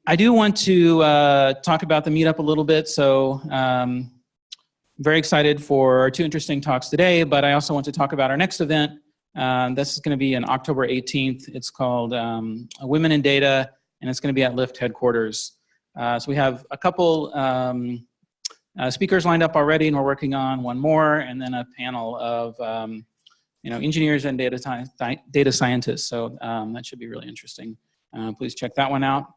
I do want to talk about the meetup a little bit. So very excited for 2 interesting talks today, but I also want to talk about our next event. This is going to be on October 18th. It's called Women in Data, and it's going to be at Lyft headquarters. So we have a couple speakers lined up already, and we're working on one more, and then a panel of engineers and data scientists. So that should be really interesting. Please check that one out.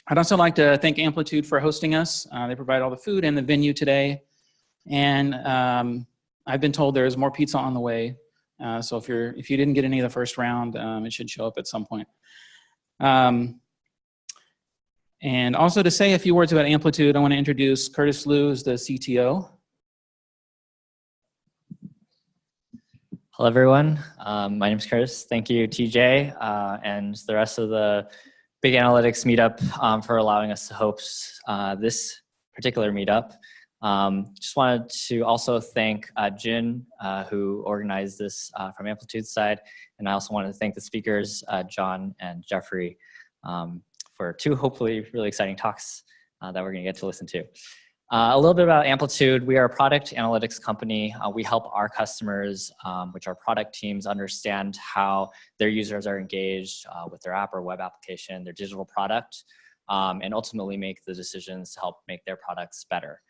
I'd also like to thank Amplitude for hosting us. They provide all the food and the venue today. And I've been told there's more pizza on the way. So if you didn't get any of the first round, it should show up at some point. And also to say a few words about Amplitude, I want to introduce Curtis Liu, who's the CTO. Hello, everyone. My name is Curtis. Thank you, TJ, and the rest of the Big Analytics meetup for allowing us to host this particular meetup. Just wanted to also thank Jin, who organized this from Amplitude's side, and I also wanted to thank the speakers, Jon and Jeffrey, for 2 hopefully really exciting talks that we're going to get to listen to. A little bit about Amplitude. We are a product analytics company. We help our customers, which are product teams, understand how their users are engaged with their app or web application, their digital product, and ultimately make the decisions to help make their products better.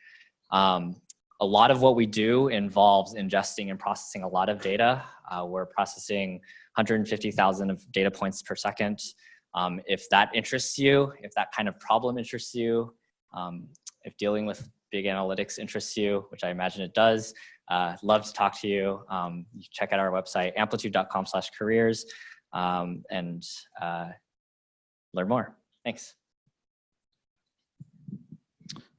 A lot of what we do involves ingesting and processing a lot of data. We're processing 150,000 of data points per second. If that interests you, if that kind of problem interests you, if dealing with big analytics interests you, which I imagine it does, love to talk to you. You check out our website, amplitude.com/careers, and learn more. Thanks.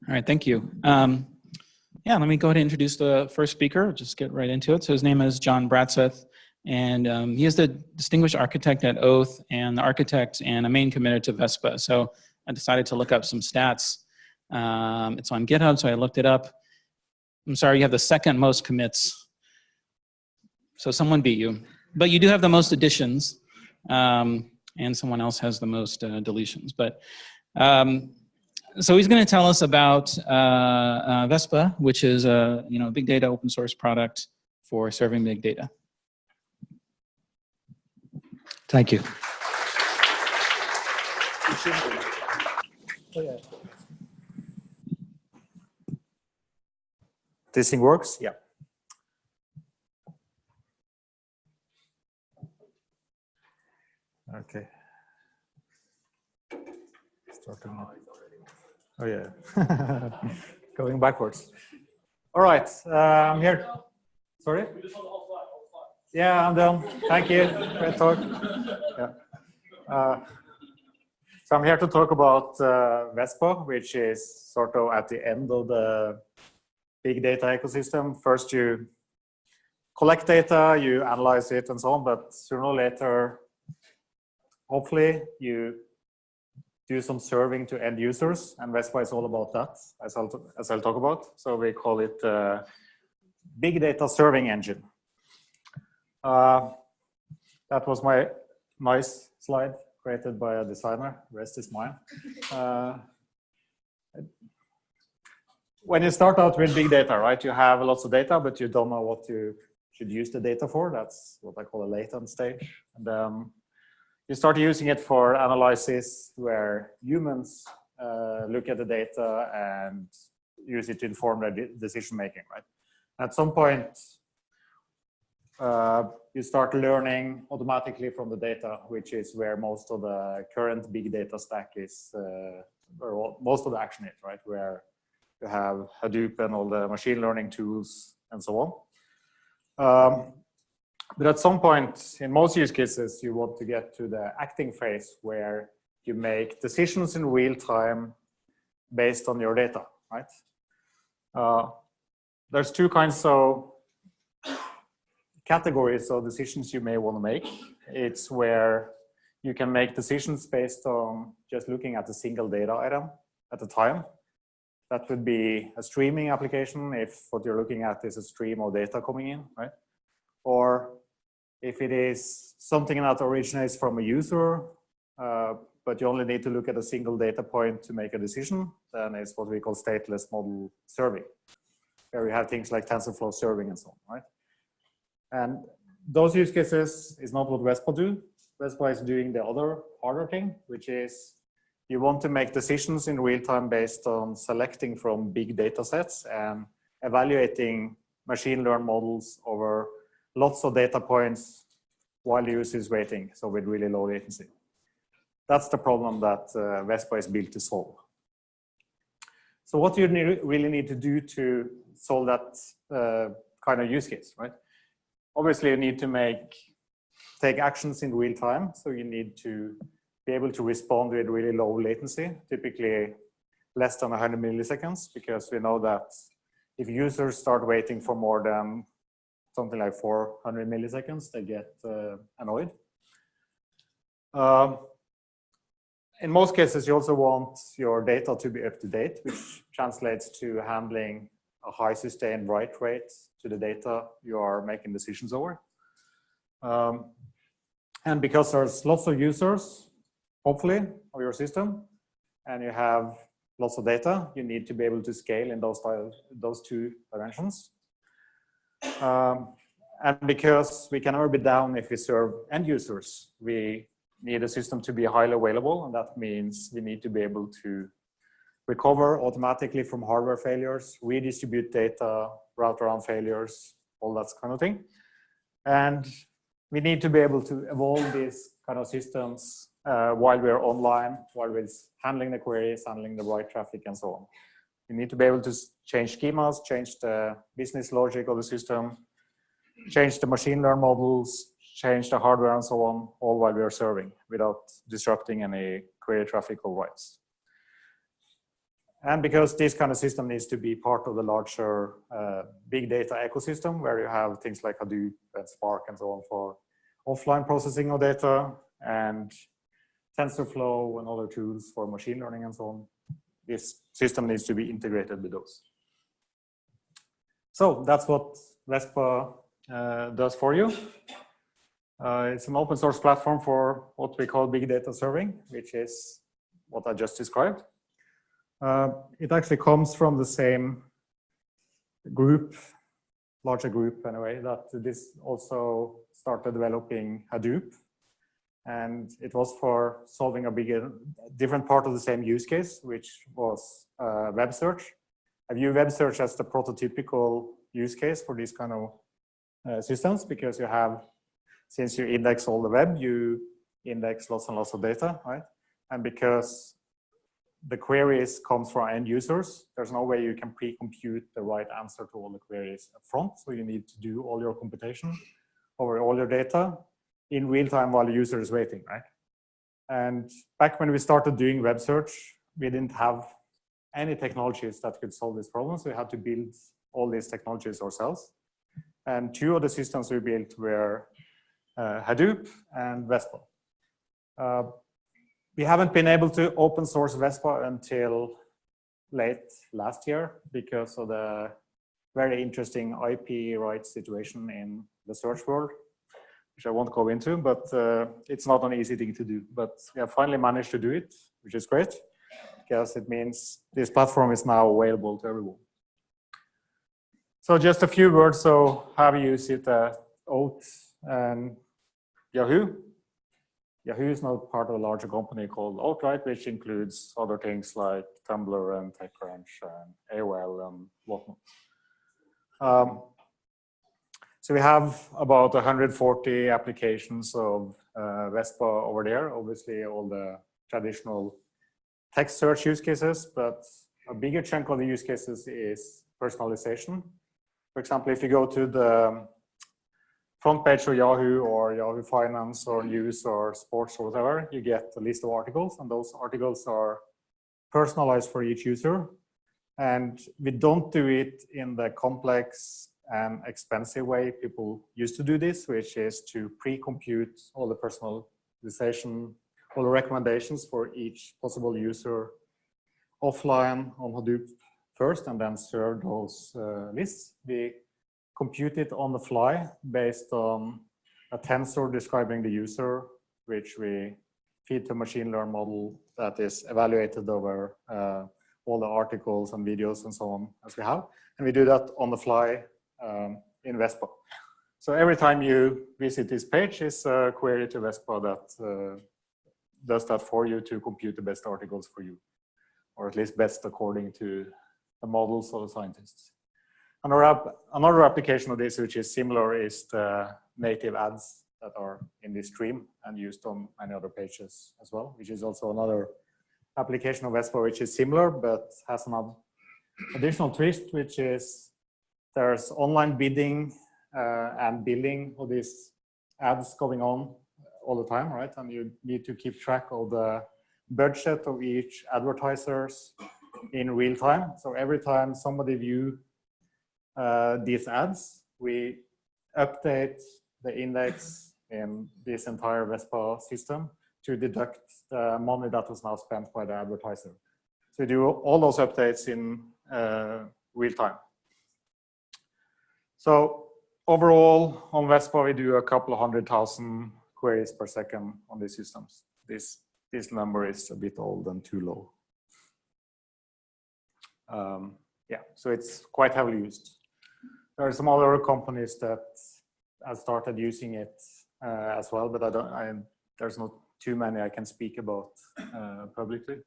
All right, thank you. Yeah, let me go ahead and introduce the first speaker. Just get right into it. So his name is Jon Bratseth, and he is the distinguished architect at Oath and the architect and a main committer to Vespa. So I decided to look up some stats. It's on GitHub, so I looked it up. I'm sorry, you have the 2nd most commits. So someone beat you. But you do have the most additions, and someone else has the most deletions. But so he's going to tell us about Vespa, which is a big data open source product for serving big data. Thank you. This thing works? Yeah. Okay. Starting now. Oh yeah. Going backwards. All right. I'm here. Sorry? Yeah, I'm done. Thank you. Great talk. Yeah. So I'm here to talk about Vespa, which is sort of at the end of the big data ecosystem. First you collect data, you analyze it and so on, but sooner or later, hopefully you do some serving to end users, and Vespa is all about that, as I'll talk about. So we call it big data serving engine. That was my nice slide created by a designer. Rest is mine. When you start out with big data, right, you have lots of data, but you don't know what you should use the data for. That's what I call a latent stage. And you start using it for analysis where humans look at the data and use it to inform their decision making, right? At some point, you start learning automatically from the data, which is where most of the current big data stack is, or most of the action is, right? Where you have Hadoop and all the machine learning tools and so on. But at some point, in most use cases, you want to get to the acting phase where you make decisions in real time based on your data, right? There's 2 kinds of categories of decisions you may want to make. It's where you can make decisions based on just looking at a single data item at a time. That would be a streaming application if what you're looking at is a stream of data coming in, right? Or if it is something that originates from a user but you only need to look at a single data point to make a decision, then it's what we call stateless model serving, where we have things like TensorFlow serving and so on, right? And those use cases is not what Vespa do. Vespa is doing the other harder thing, which is you want to make decisions in real time based on selecting from big data sets and evaluating machine learned models over lots of data points while the user is waiting, so with really low latency. That's the problem that Vespa is built to solve. So what do you really need to do to solve that kind of use case, right? Obviously, you need to take actions in real time. So you need to be able to respond with really low latency, typically less than 100 milliseconds, because we know that if users start waiting for more than something like 400 milliseconds, they get annoyed. In most cases, you also want your data to be up to date, which translates to handling a high sustained write rate to the data you are making decisions over. And because there's lots of users, hopefully, of your system, and you have lots of data, you need to be able to scale in those two dimensions. And because we can never be down if we serve end users, we need a system to be highly available, and that means we need to be able to recover automatically from hardware failures, redistribute data, route around failures, all that kind of thing. And we need to be able to evolve these kind of systems while we're online, while we're handling the queries, handling the write traffic, and so on. We need to be able to change schemas, change the business logic of the system, change the machine learning models, change the hardware, and so on, all while we are serving without disrupting any query traffic or writes. And because this kind of system needs to be part of the larger big data ecosystem, where you have things like Hadoop and Spark and so on for offline processing of data, and TensorFlow and other tools for machine learning and so on, this system needs to be integrated with those. So that's what Vespa does for you. It's an open source platform for what we call big data serving, which is what I just described. It actually comes from the same group, larger group anyway, that this also started developing Hadoop. And it was for solving a different part of the same use case, which was web search. I view web search as the prototypical use case for these kind of systems, because you have, since you index all the web, you index lots and lots of data, right? And because the queries comes from end users, there's no way you can pre-compute the right answer to all the queries up front. So you need to do all your computation over all your data in real time while the user is waiting, right? And back when we started doing web search, we didn't have any technologies that could solve this problem. So we had to build all these technologies ourselves. And two of the systems we built were Hadoop and Vespa. We haven't been able to open source Vespa until late last year because of the very interesting IP rights situation in the search world, which I won't go into, but it's not an easy thing to do. But we have finally managed to do it, which is great, because it means this platform is now available to everyone. So just a few words. So how we use it at Oath and Yahoo. Yahoo is now part of a larger company called Outright, which includes other things like Tumblr and TechCrunch and AOL and whatnot. So we have about 140 applications of Vespa over there. Obviously, all the traditional text search use cases, but a bigger chunk of the use cases is personalization. For example, if you go to the front page of Yahoo or Yahoo Finance or News or Sports or whatever, you get a list of articles, and those articles are personalized for each user. And we don't do it in the complex and expensive way people used to do this, which is to pre-compute all the personalization, all the recommendations for each possible user offline on Hadoop first, and then serve those lists. We compute it on the fly based on a tensor describing the user, which we feed to machine learn model that is evaluated over all the articles and videos and so on as we have. And we do that on the fly in Vespa. So every time you visit this page is a query to Vespa that does that for you to compute the best articles for you, or at least best according to the models of the scientists. Another application of this, which is similar, is the native ads that are in this stream and used on many other pages as well, which is also another application of Vespa, which is similar, but has an additional twist, which is there's online bidding and billing of these ads going on all the time, right? And you need to keep track of the budget of each advertisers in real time. So every time somebody view these ads, we update the index in this entire Vespa system to deduct the money that was now spent by the advertiser. So we do all those updates in real time. So overall on Vespa, we do a couple of 100,000 queries per second on these systems. This number is a bit old and too low. Yeah, so it's quite heavily used. There are some other companies that have started using it as well, but there's not too many I can speak about publicly.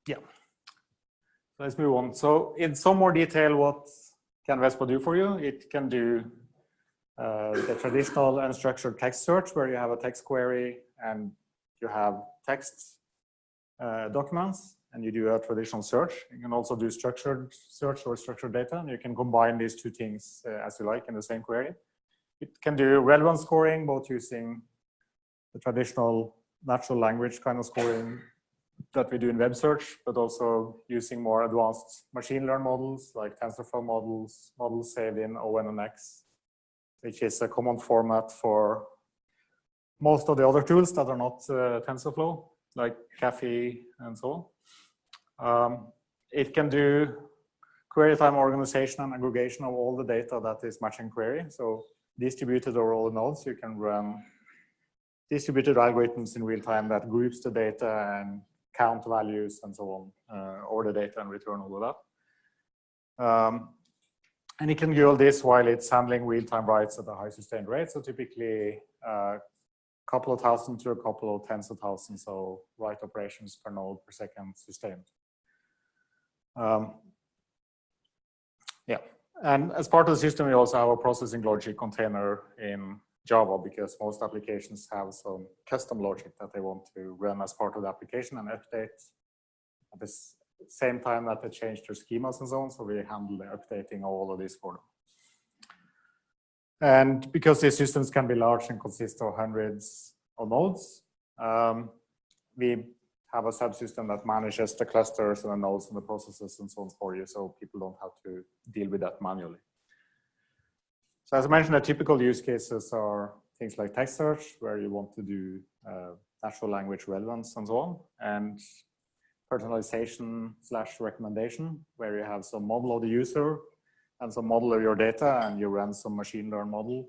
Yeah, so let's move on. So in some more detail, what can Vespa do for you? It can do the traditional unstructured text search, where you have a text query and you have text documents, and you do a traditional search. You can also do structured search or structured data, and you can combine these two things as you like in the same query. It can do relevance scoring, both using the traditional natural language kind of scoring that we do in web search, but also using more advanced machine learning models like TensorFlow models, models saved in ONNX, which is a common format for most of the other tools that are not TensorFlow, like Caffe and so on. It can do query time organization and aggregation of all the data that is matching query. So distributed over all the nodes, you can run distributed algorithms in real time that groups the data and count values and so on over the data and return all of that. And it can do all this while it's handling real-time writes at a high sustained rate. So typically a couple of thousand to a couple of tens of thousands of write operations per node per second sustained. Yeah, and as part of the system, we also have a processing logic container in Java, because most applications have some custom logic that they want to run as part of the application and update at the same time that they change their schemas and so on. So we handle the updating of all of this for them. And because these systems can be large and consist of hundreds of nodes, we have a subsystem that manages the clusters and the nodes and the processes and so on for you, so people don't have to deal with that manually. So as I mentioned, the typical use cases are things like text search, where you want to do natural language relevance and so on, and personalization / recommendation, where you have some model of the user and some model of your data, and you run some machine learning model.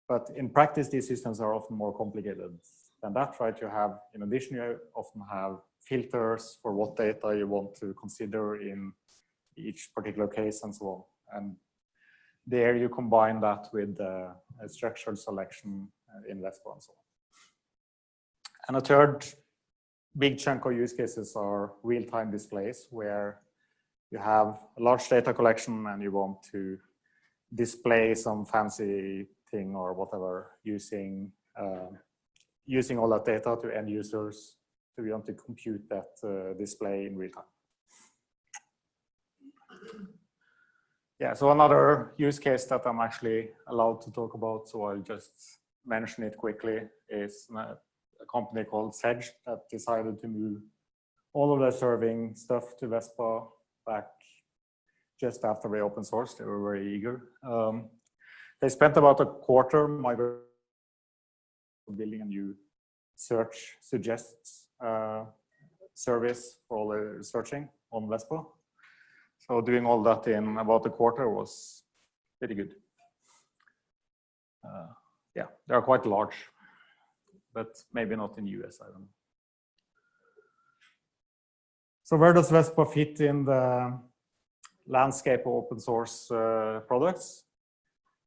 But in practice, these systems are often more complicated than that, right? You have, in addition, you often have filters for what data you want to consider in each particular case and so on. And there you combine that with a structured selection in Vespa and so on. And a third big chunk of use cases are real-time displays, where you have a large data collection and you want to display some fancy thing or whatever using all that data to end users. So we want to compute that display in real time. Yeah, so another use case that I'm actually allowed to talk about, so I'll just mention it quickly, is a company called Sedge that decided to move all of their serving stuff to Vespa back just after we open source. They were very eager. They spent about a quarter migrating, building a new search suggests service for all the searching on Vespa. So doing all that in about a quarter was pretty good. yeah, they are quite large, but maybe not in the US, I don't know. So where does Vespa fit in the landscape of open source products?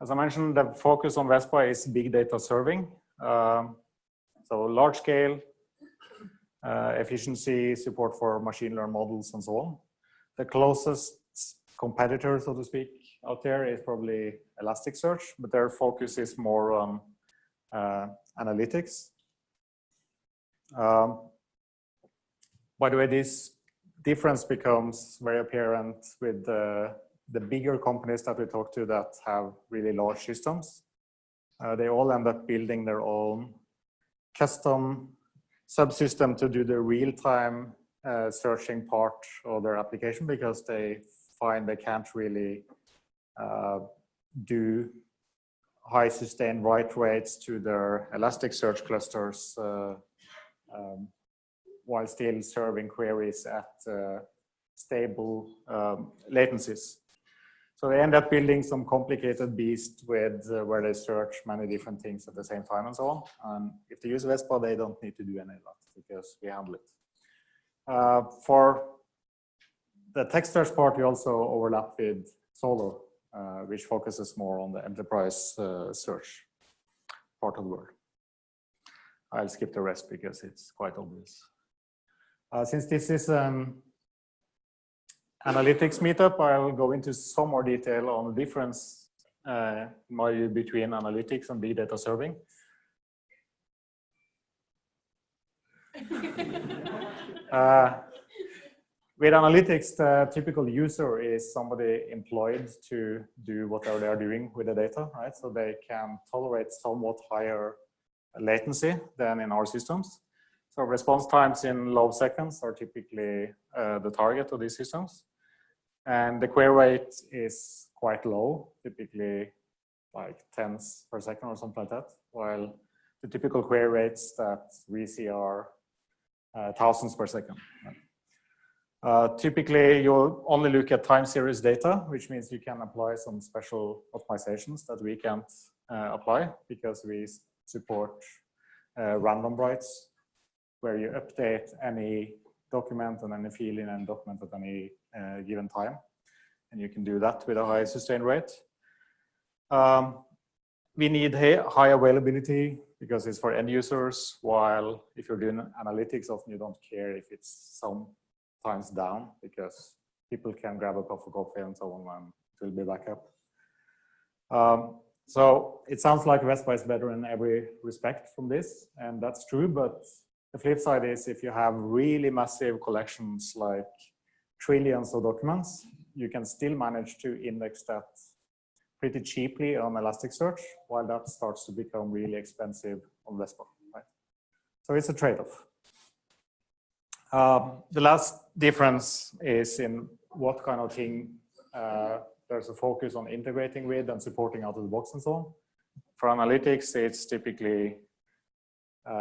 As I mentioned, the focus on Vespa is big data serving. So large scale, efficiency, support for machine learning models and so on. The closest competitor, so to speak, out there is probably Elasticsearch, but their focus is more on analytics. By the way, this difference becomes very apparent with the bigger companies that we talk to that have really large systems. They all end up building their own custom subsystem to do the real-time searching part of their application, because they find they can't really do high sustained write rates to their Elasticsearch clusters while still serving queries at stable latencies. So they end up building some complicated beast with where they search many different things at the same time and so on. And if they use Vespa, they don't need to do any of that because we handle it. For the text search part, we also overlap with Solo, which focuses more on the enterprise search part of the world. I'll skip the rest because it's quite obvious. Since this is analytics meetup, I'll go into some more detail on the difference between analytics and big data serving. With analytics, the typical user is somebody employed to do whatever they are doing with the data, right? So they can tolerate somewhat higher latency than in our systems. So response times in low seconds are typically the target of these systems. And the query rate is quite low, typically like tens per second or something like that, while the typical query rates that we see are thousands per second. Typically, you'll only look at time series data, which means you can apply some special optimizations that we can't apply because we support random writes, where you update any document and any field in any document at any given time. And you can do that with a high sustain rate. We need high availability because it's for end users, while if you're doing analytics, often you don't care if it's sometimes down because people can grab a cup of coffee and so on and it will be back up. So it sounds like Vespa is better in every respect from this, and that's true, but the flip side is if you have really massive collections like trillions of documents, you can still manage to index that pretty cheaply on Elasticsearch, while that starts to become really expensive on Vespa, right? So it's a trade-off. The last difference is in what kind of thing there's a focus on integrating with and supporting out of the box and so on. For analytics, it's typically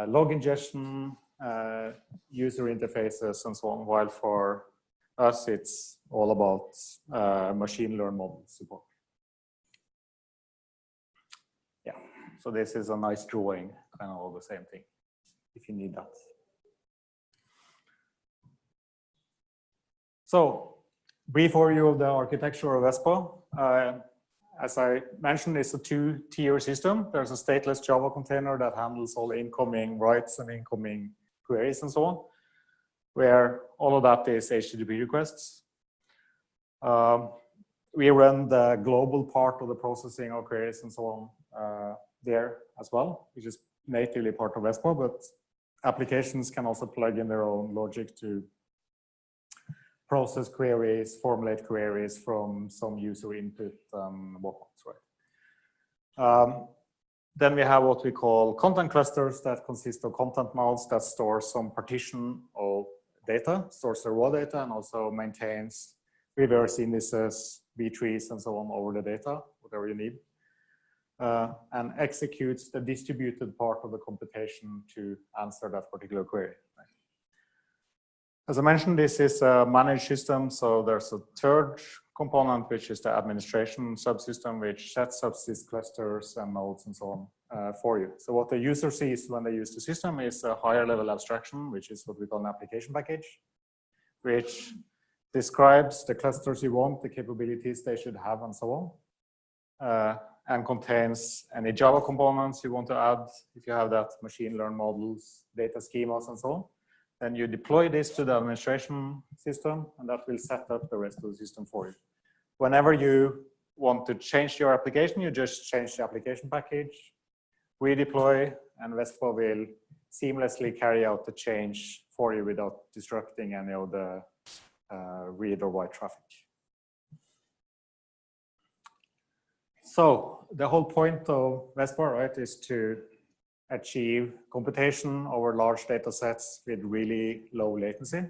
log ingestion, user interfaces, and so on, while for us, it's all about machine learning model support. Yeah, so this is a nice drawing, kind of all the same thing, if you need that. So, brief overview of the architecture of Vespa. As I mentioned, it's a two-tier system. There's a stateless Java container that handles all incoming writes and incoming queries and so on, where all of that is HTTP requests. We run the global part of the processing of queries and so on there as well, which is natively part of Vespa, but applications can also plug in their own logic to process queries, formulate queries from some user input and whatnot, right? Then we have what we call content clusters that consist of content nodes that store some partition of data, stores the raw data, and also maintains reverse indices, B-trees, and so on over the data, whatever you need, and executes the distributed part of the computation to answer that particular query. Right? As I mentioned, this is a managed system, so there's a third component, which is the administration subsystem, which sets up these clusters and nodes and so for you. So what the user sees when they use the system is a higher level abstraction, which is what we call an application package, which describes the clusters you want, the capabilities they should have, and so on, and contains any Java components you want to add, if you have that, machine learn models, data schemas, and so on. Then you deploy this to the administration system, and that will set up the rest of the system for you. Whenever you want to change your application, you just change the application package, redeploy, and Vespa will seamlessly carry out the change for you without disrupting any of the read or write traffic. So the whole point of Vespa, right, is to achieve computation over large data sets with really low latency.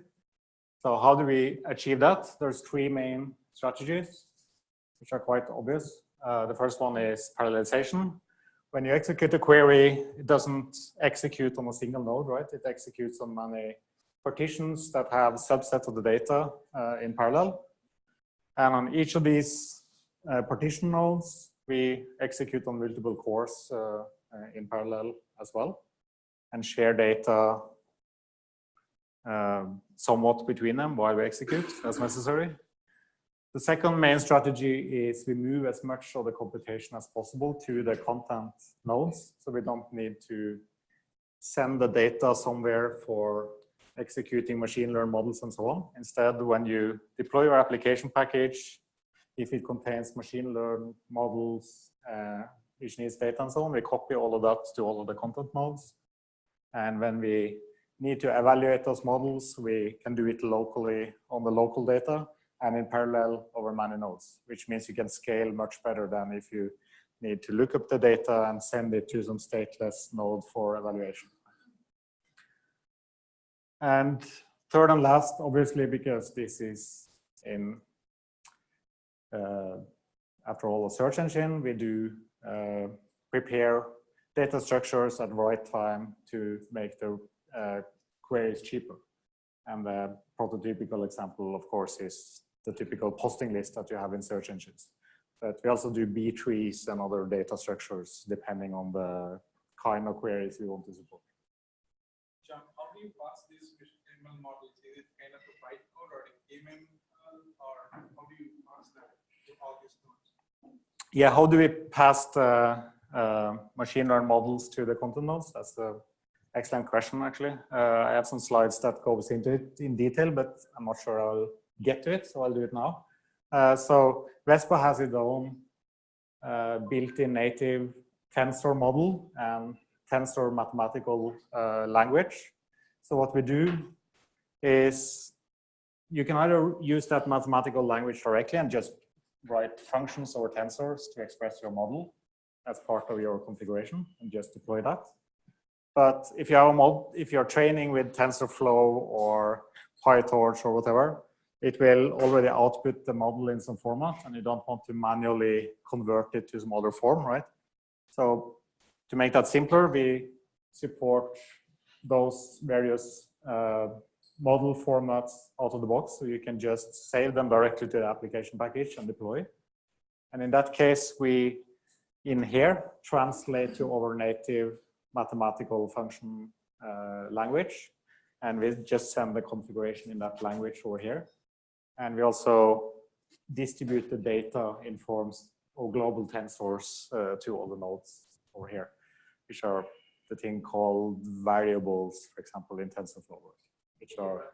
So how do we achieve that? There's three main strategies, which are quite obvious. The first one is parallelization. When you execute a query, it doesn't execute on a single node, right? It executes on many partitions that have subsets of the data in parallel. And on each of these partition nodes, we execute on multiple cores in parallel as well, and share data somewhat between them while we execute as necessary. The second main strategy is we move as much of the computation as possible to the content nodes, so we don't need to send the data somewhere for executing machine learning models and so on. Instead, when you deploy your application package, if it contains machine learning models, which needs data and so on, we copy all of that to all of the content nodes. And when we need to evaluate those models, we can do it locally on the local data and in parallel over many nodes, which means you can scale much better than if you need to look up the data and send it to some stateless node for evaluation. And third and last, obviously, because this is in, after all, a search engine, we do prepare data structures at the right time to make the queries cheaper. And the prototypical example, of course, is the typical posting list that you have in search engines. But we also do B trees and other data structures depending on the kind of queries you want to support. Jon, how do you pass these ML models? Is it kind of a bytecode or a KML, or how do you pass that to all these nodes? Yeah, how do we pass the machine learning models to the content nodes? That's an excellent question, actually. I have some slides that goes into it in detail, but I'm not sure I'll get to it, so I'll do it now. So Vespa has its own built-in native tensor model and tensor mathematical language. So what we do is you can either use that mathematical language directly and just write functions or tensors to express your model as part of your configuration and just deploy that. But if you have if you're training with TensorFlow or PyTorch or whatever, it will already output the model in some format, and you don't want to manually convert it to some other form, right? So to make that simpler, we support those various model formats out of the box, so you can just save them directly to the application package and deploy. And in that case, we, in here, translate to our native mathematical function language, and we just send the configuration in that language over here. And we also distribute the data in forms of global tensors to all the nodes over here, which are the thing called variables, for example, in TensorFlow, which are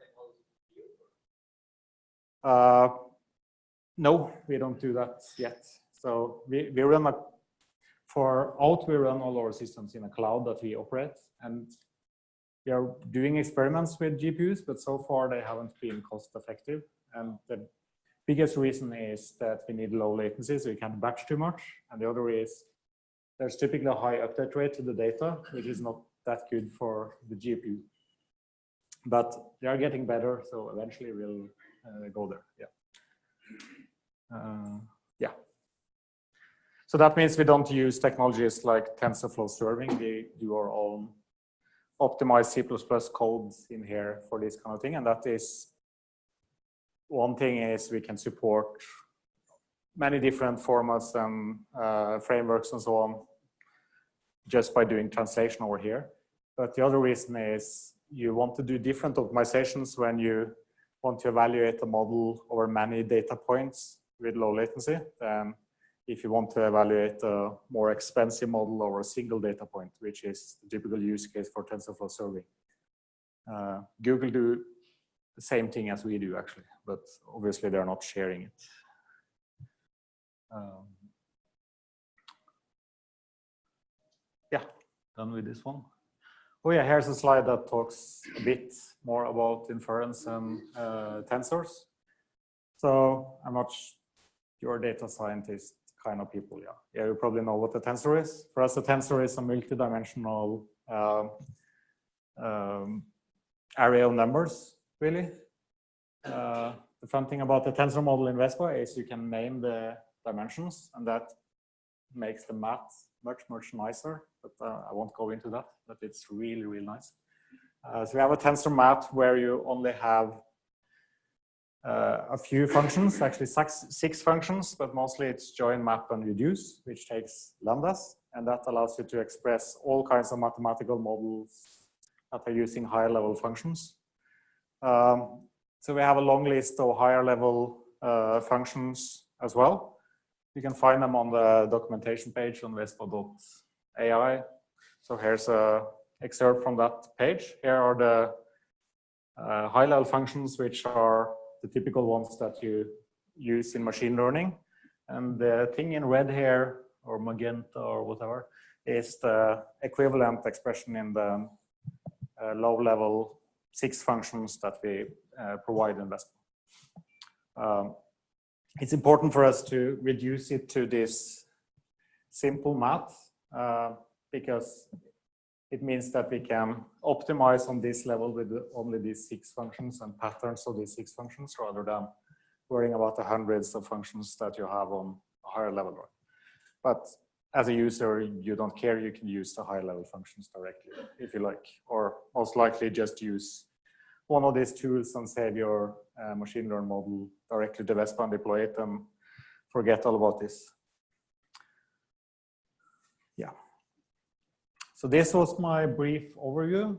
no, we don't do that yet. So we run we run all our systems in a cloud that we operate, and we are doing experiments with GPUs, but so far they haven't been cost effective. And the biggest reason is that we need low latency, so you can't batch too much. And the other is there's typically a high update rate to the data, which is not that good for the GPU. But they are getting better, so eventually we'll go there. Yeah. Yeah. So that means we don't use technologies like TensorFlow serving. We do our own optimized C++ codes in here for this kind of thing. And that is, one thing is we can support many different formats and frameworks and so on just by doing translation over here. But the other reason is you want to do different optimizations when you want to evaluate a model over many data points with low latency than if you want to evaluate a more expensive model over a single data point, which is the typical use case for TensorFlow serving. Google do the same thing as we do actually, but obviously they're not sharing it. Yeah, done with this one. Oh yeah, here's a slide that talks a bit more about inference and tensors. So I'm not your data scientist kind of people, yeah. Yeah, you probably know what a tensor is. For us, a tensor is a multi-dimensional array of numbers, really. The fun thing about the tensor model in Vespa is you can name the dimensions, and that makes the math much, much nicer. But I won't go into that, but it's really, really nice. So we have a tensor math where you only have a few functions, actually six functions, but mostly it's join, map, and reduce, which takes lambdas, and that allows you to express all kinds of mathematical models that are using higher level functions. So we have a long list of higher level functions as well. You can find them on the documentation page on vespa.ai. So here's an excerpt from that page. Here are the high level functions, which are the typical ones that you use in machine learning. And the thing in red here, or magenta or whatever, is the equivalent expression in the low level 6 functions that we provide in Vespa. It's important for us to reduce it to this simple math because it means that we can optimize on this level with only these 6 functions and patterns of these 6 functions rather than worrying about the hundreds of functions that you have on a higher level. But as a user, you don't care, you can use the higher level functions directly if you like, or most likely just use one of these tools and save your machine learning model directly to Vespa and deploy it and forget all about this. Yeah. So this was my brief overview.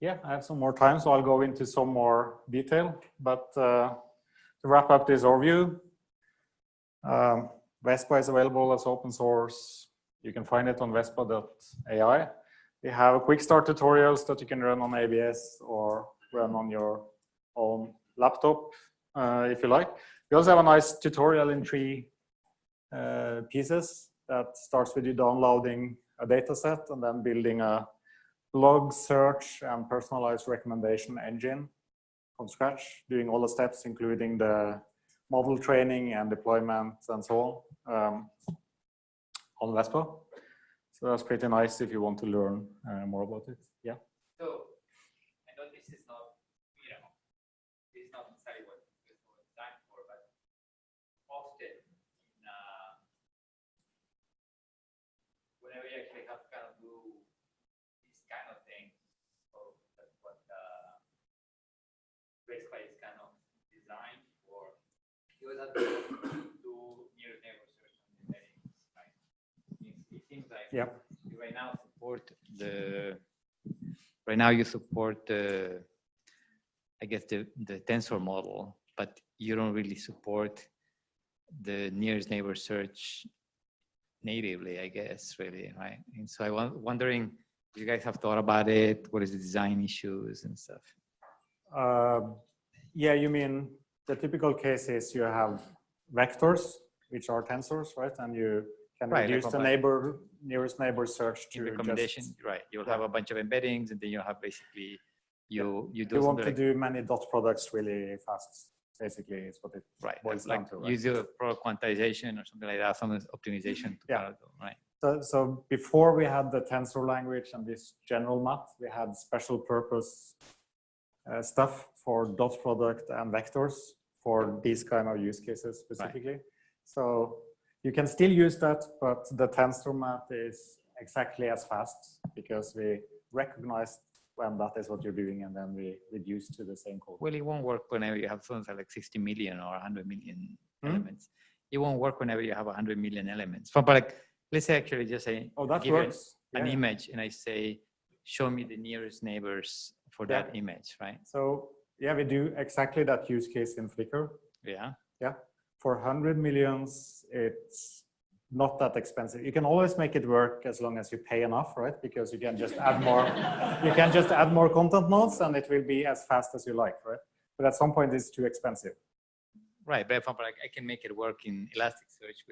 Yeah, I have some more time, so I'll go into some more detail. But to wrap up this overview, Vespa is available as open source. You can find it on vespa.ai. We have quick start tutorials that you can run on ABS or run on your own laptop if you like. We also have a nice tutorial in 3 pieces that starts with you downloading a data set and then building a log, search, and personalized recommendation engine from scratch, doing all the steps, including the model training and deployment and so on Vespa. So that's pretty nice if you want to learn more about it. Yeah. So I know this is not, this is not necessarily what it's designed for, but often in, whenever you actually have to kind of do this kind of thing, so that's what Vespa is kind of designed for. You always have to do near neighbor search on the settings, right? It seems like Yeah. you right now support the. Right now you support the, I guess the tensor model, but you don't really support the nearest neighbor search natively, I guess, really, right? And so I'm wondering if you guys have thought about it. What is the design issues and stuff? Yeah, you mean the typical case is you have vectors, which are tensors, right? And you can reduce the nearest neighbor search to recommendation, right? You'll have a bunch of embeddings, and then you'll have basically you want to do many dot products really fast. Basically, is what it boils down to. Right? Use the product quantization or something like that, some optimization. Right. So before we had the tensor language and this general math, we had special purpose stuff for dot product and vectors for these kind of use cases specifically. Right. So you can still use that, but the tensor math is exactly as fast because we recognize when that is what you're doing, and then we reduce to the same code. Well, it won't work whenever you have something like 60 million or 100 million elements. It won't work whenever you have 100 million elements. But like let's say actually just say, Oh, that give you works. an Yeah. image and I say, show me the nearest neighbors for that image, right? So yeah, we do exactly that use case in Flickr. Yeah. Yeah. For 100 millions, it's not that expensive. You can always make it work as long as you pay enough, right? Because you can just add more, you can just add more content nodes and it will be as fast as you like, right? But at some point it's too expensive. Right, but for example, I can make it work in Elasticsearch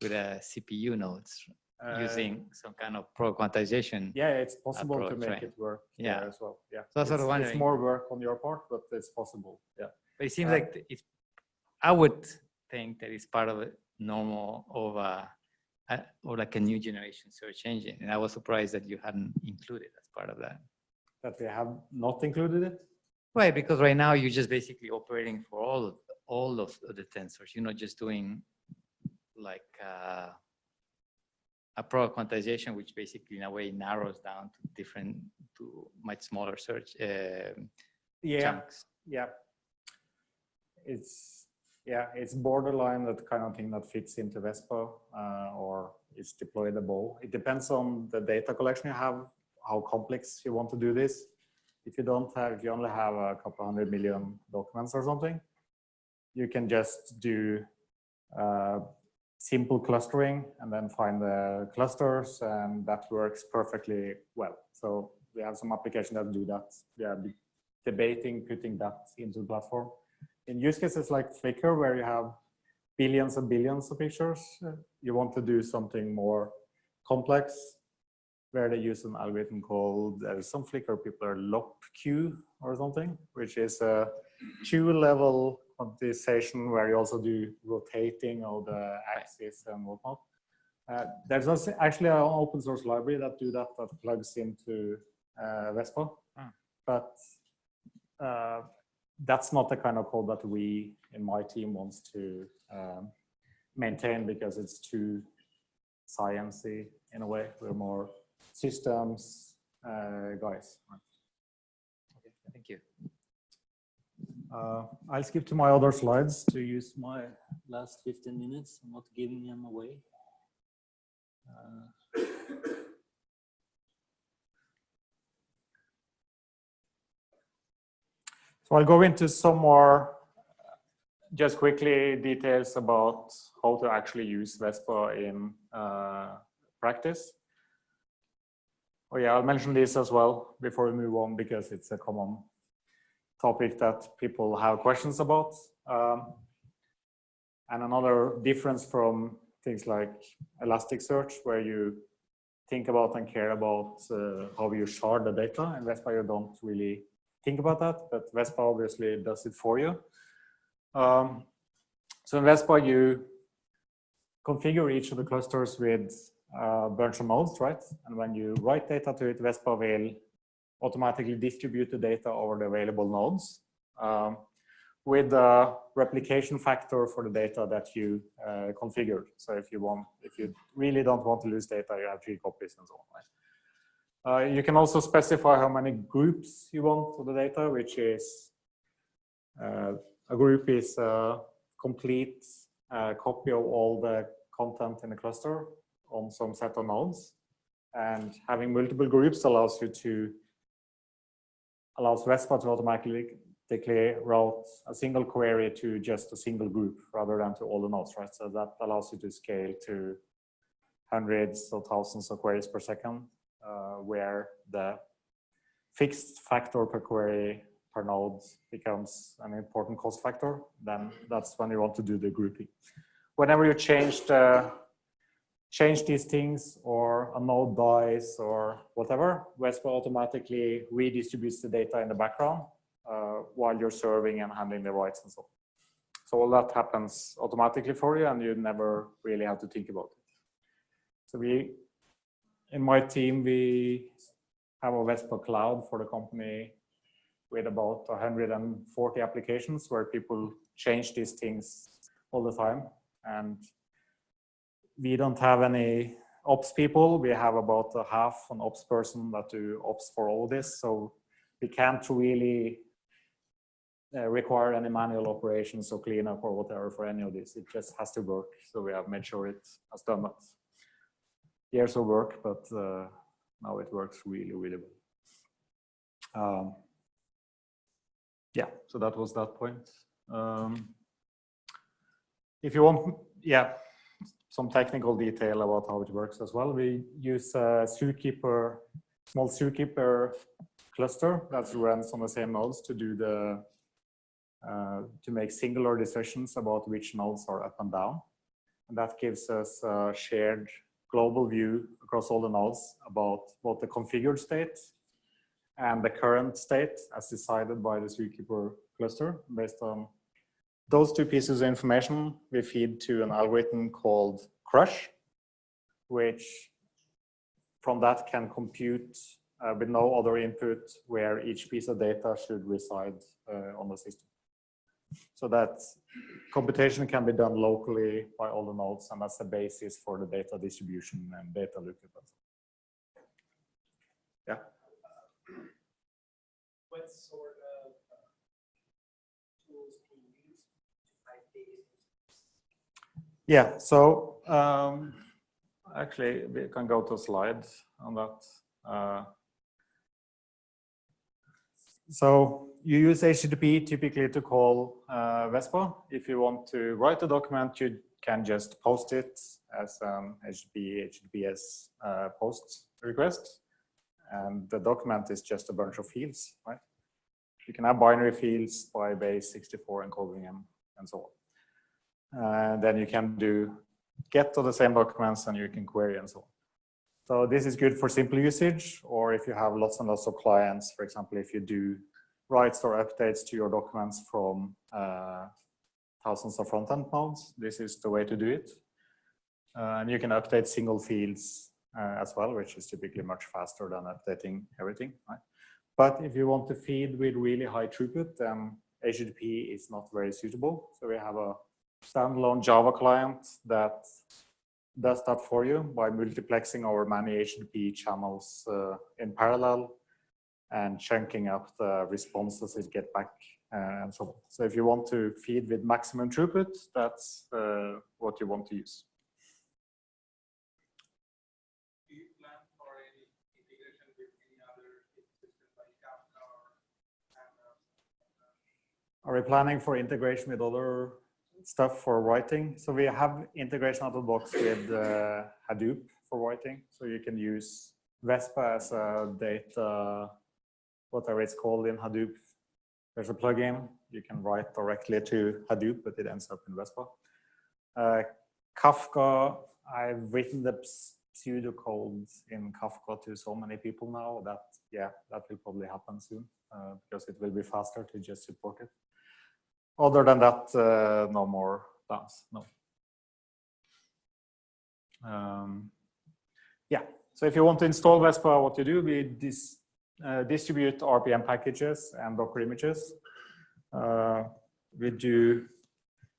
with a CPU nodes using some kind of pro-quantization. Yeah, it's possible to approach, make right? it work Yeah. there as well. Yeah, So I was sort of it's wondering. more work on your part, but it's possible. Yeah. But it seems like it's, I would think that it's part of a normal of or like a new generation search engine. And I was surprised that you hadn't included as part of that. That we have not included it? Right, because right now you're just basically operating for all of the tensors. You're not just doing like a pro quantization, which basically in a way narrows down to much smaller search chunks. Yeah. It's borderline that kind of thing that fits into Vespa or is deployable. It depends on the data collection you have, how complex you want to do this. If you only have a couple 100 million documents or something, you can just do simple clustering and then find the clusters, and that works perfectly well. So we have some applications that do that. We are debating putting that into the platform. In use cases like Flickr, where you have billions and billions of pictures, you want to do something more complex, where they use an algorithm called, some Flickr people are LopQ or something, which is a two-level quantization where you also do rotating of the axis and whatnot. There's also actually an open source library that plugs into Vespa, but that's not the kind of code that we in my team wants to maintain because it's too sciencey in a way. We're more systems guys. Okay, thank you. I'll skip to my other slides to use my last 15 minutes. I'm not giving them away. So I'll go into some more, just quickly, details about how to actually use Vespa in practice. Oh yeah, I'll mention this as well before we move on because it's a common topic that people have questions about. And another difference from things like Elasticsearch, where you think about and care about how you shard the data. In Vespa, you don't really think about that, but Vespa obviously does it for you. So in Vespa, you configure each of the clusters with a bunch of nodes, right? And when you write data to it, Vespa will automatically distribute the data over the available nodes with a replication factor for the data that you configured. So if you really don't want to lose data, you have 3 copies and so on, right? You can also specify how many groups you want of the data, which is a group is a complete copy of all the content in the cluster on some set of nodes. And having multiple groups allows Vespa to automatically route a single query to just a single group rather than to all the nodes, right? So that allows you to scale to hundreds of thousands of queries per second, where the fixed factor per query per node becomes an important cost factor. Then that's when you want to do the grouping. Whenever you change these things, or a node dies or whatever, Vespa automatically redistributes the data in the background while you're serving and handling the writes and so on. So all that happens automatically for you, and you never really have to think about it. So in my team, we have a Vespa cloud for the company with about 140 applications where people change these things all the time. And we don't have any ops people. We have about half an ops person that do ops for all this. So we can't really require any manual operations or cleanup or whatever for any of this. It just has to work. So we have made sure it has done that. years of work, but now it works really, really well. Yeah, so that was that point. If you want, yeah, some technical detail about how it works as well. We use a small zookeeper cluster that runs on the same nodes to do the to make singular decisions about which nodes are up and down. And that gives us a shared global view across all the nodes about both the configured state and the current state as decided by the zookeeper cluster. Based on those two pieces of information, we feed to an algorithm called Crush, which from that can compute with no other input where each piece of data should reside on the system. So that computation can be done locally by all the nodes, and that's the basis for the data distribution and data lookup. Yeah. What sort of tools do you use to find data? Yeah, so actually we can go to a slide on that. So you use HTTP typically to call Vespa. If you want to write a document, you can just post it as an HTTPS post request. And the document is just a bunch of fields, right? You can have binary fields by base 64 encoding them and so on. And then you can do get to the same documents and you can query and so on. So this is good for simple usage, or if you have lots and lots of clients, for example, if you do writes or updates to your documents from thousands of front-end nodes, this is the way to do it. And you can update single fields as well, which is typically much faster than updating everything, right? But if you want to feed with really high throughput, then HTTP is not very suitable. So we have a standalone Java client that does that for you by multiplexing over many HTTP channels in parallel and chunking up the responses it gets back and so on. So if you want to feed with maximum throughput, that's what you want to use. Do you plan for any integration with any other systems like Kafka or Lambda? Are we planning for integration with other stuff for writing? So we have integration out of the box with Hadoop for writing. So you can use Vespa as a data, whatever it's called in Hadoop. There's a plugin. You can write directly to Hadoop, but it ends up in Vespa. Kafka, I've written the pseudocode in Kafka to so many people now that, yeah, that will probably happen soon because it will be faster to just support it. Other than that, no more plans, no. Yeah, so if you want to install Vespa, what you do, we distribute RPM packages and Docker images. We do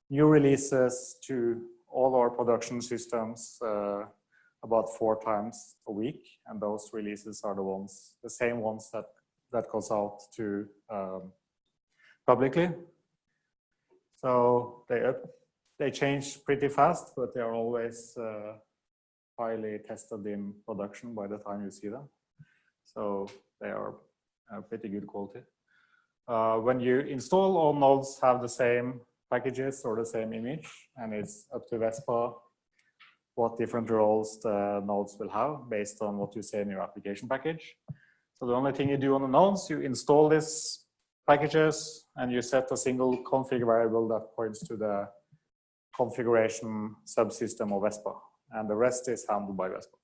new releases to all our production systems about 4 times a week, and those releases are the same ones that goes out to publicly. So they change pretty fast, but they are always highly tested in production by the time you see them. So they are pretty good quality. When you install, all nodes have the same packages or the same image, and it's up to Vespa what different roles the nodes will have based on what you say in your application package. So the only thing you do on the nodes, you install these packages and you set a single config variable that points to the configuration subsystem of Vespa, and the rest is handled by Vespa.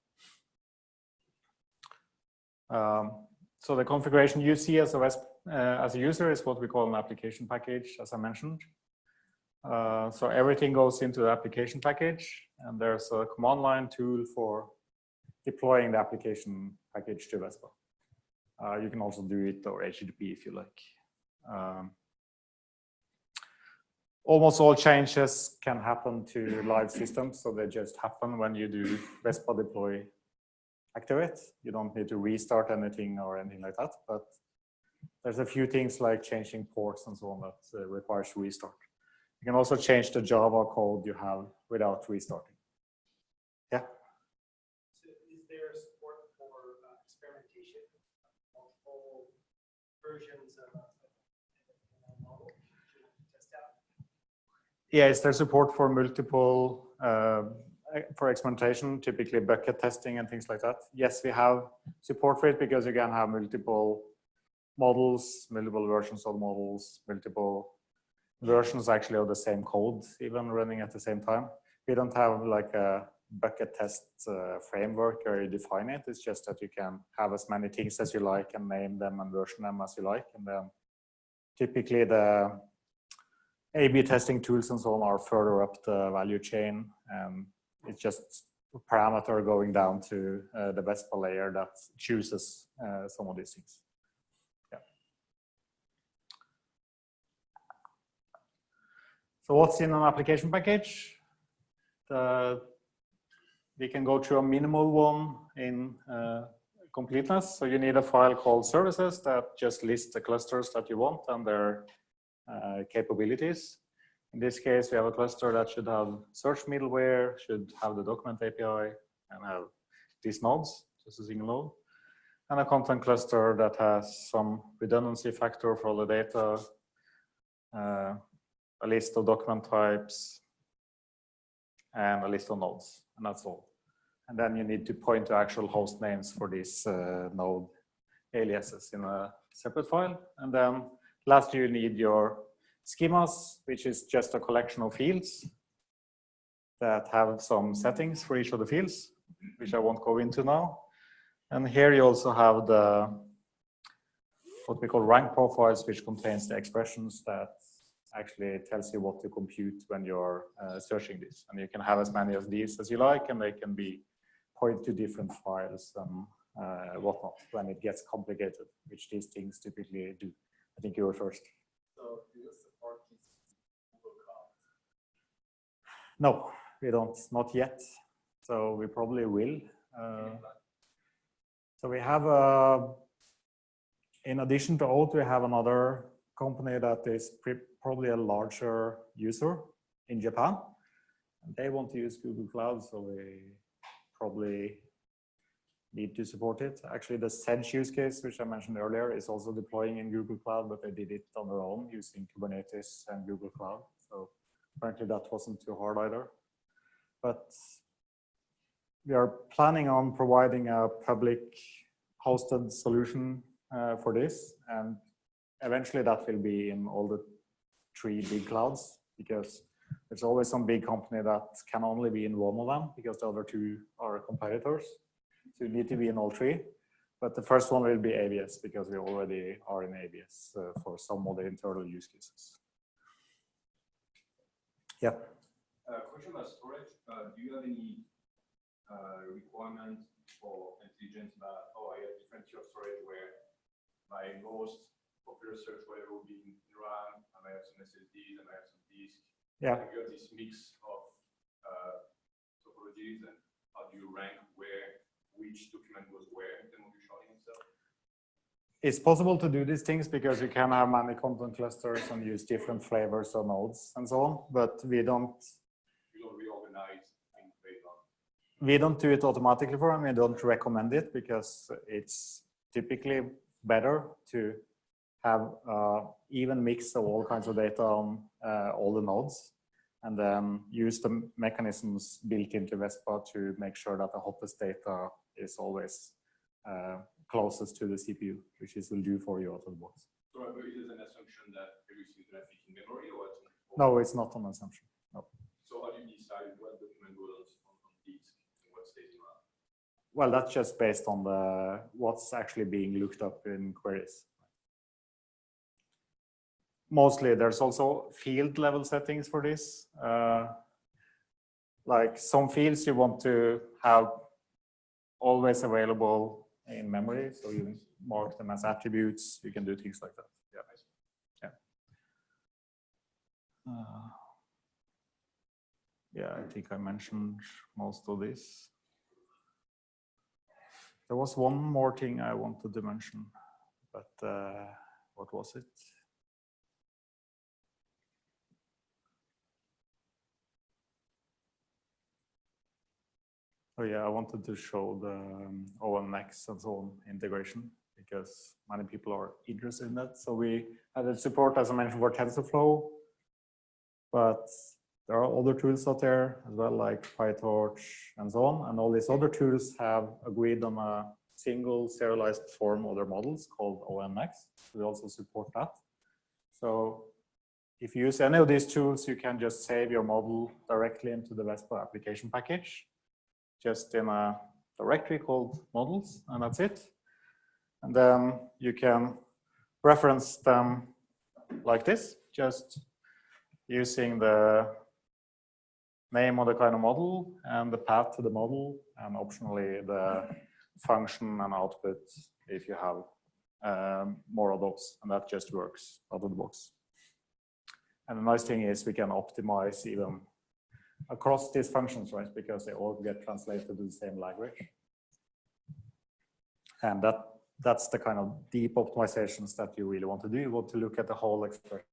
So the configuration you see as a user is what we call an application package, as I mentioned. So everything goes into the application package, and there's a command line tool for deploying the application package to Vespa. You can also do it over HTTP if you like. Almost all changes can happen to live systems, so they just happen when you do Vespa deploy activate. You don't need to restart anything or anything like that, but there's a few things like changing ports and so on that requires restart. You can also change the Java code you have without restarting. Yeah? So versions of a model to test out? Yeah, is there support for multiple, for experimentation, typically bucket testing and things like that? Yes, we have support for it because you can have multiple models, multiple versions of models, multiple versions actually of the same code, even running at the same time. We don't have like a bucket test framework where you define it. It's just that you can have as many things as you like and name them and version them as you like. And then typically the A/B testing tools and so on are further up the value chain. It's just a parameter going down to the Vespa layer that chooses some of these things. Yeah. So what's in an application package? We can go through a minimal one in completeness. So you need a file called services that just lists the clusters that you want and their capabilities. In this case, we have a cluster that should have search middleware, should have the document API, and have these nodes, just a single node. And a content cluster that has some redundancy factor for all the data, a list of document types, and a list of nodes, and that's all. And then you need to point to actual host names for these node aliases in a separate file. And then lastly, you need your schemas, which is just a collection of fields that have some settings for each of the fields, which I won't go into now. And here you also have the what we call rank profiles, which contains the expressions that actually tells you what to compute when you're searching this. And you can have as many of these as you like, and they can be point to different files and whatnot when it gets complicated, which these things typically do. I think you were first. So do you support this Google Cloud? No, we don't, not yet. So we probably will. So we have, in addition to Oat, we have another company that is probably a larger user in Japan. And they want to use Google Cloud, so we probably need to support it. Actually, the Sedge use case, which I mentioned earlier, is also deploying in Google Cloud, but they did it on their own using Kubernetes and Google Cloud. So apparently that wasn't too hard either. But we are planning on providing a public hosted solution for this. And eventually that will be in all the 3 big clouds, because there's always some big company that can only be in one of them because the other 2 are competitors. So you need to be in all 3. But the first one will be AWS because we already are in AWS for some of the internal use cases. Yeah. Question about storage. Do you have any requirement for intelligence about, oh, I have different tier of storage where my most popular search whatever will be in RAM, I might have some SSDs, I might have some disk. Yeah. You have this mix of topologies, and how do you rank where which document goes where in terms of your sharding itself? It's possible to do these things because you can have many content clusters and use different flavors of nodes and so on, but we don't. You don't reorganize things based on. We don't do it automatically for them. We don't recommend it because it's typically better to have even mix of all kinds of data on all the nodes, and then use the mechanisms built into Vespa to make sure that the hottest data is always closest to the CPU, which it will do for you out of the box. So is it an assumption that everything is traffic in memory, or it's no, it's not an assumption. No. So how do you decide what document goes on disk and what stays in RAM? Well, that's just based on the what's actually being looked up in queries. Mostly, there's also field level settings for this. Like some fields you want to have always available in memory, so you mark them as attributes. You can do things like that. Yeah. Yeah, I think I mentioned most of this. There was one more thing I wanted to mention, but what was it? Oh yeah, I wanted to show the ONX and so on integration. because many people are interested in that. So we added support, as I mentioned, for TensorFlow, but there are other tools out there as well, like PyTorch and so on. And all these other tools have agreed on a single serialized form of their models called OMX. We also support that. So if you use any of these tools, you can just save your model directly into the Vespa application package, just in a directory called models, and that's it. And then you can reference them like this, just using the name of the kind of model and the path to the model, and optionally the function and output if you have more of those, and that just works out of the box. And the nice thing is we can optimize even across these functions, right? Because they all get translated to the same language. And that's the kind of deep optimizations that you really want to do. You want to look at the whole expression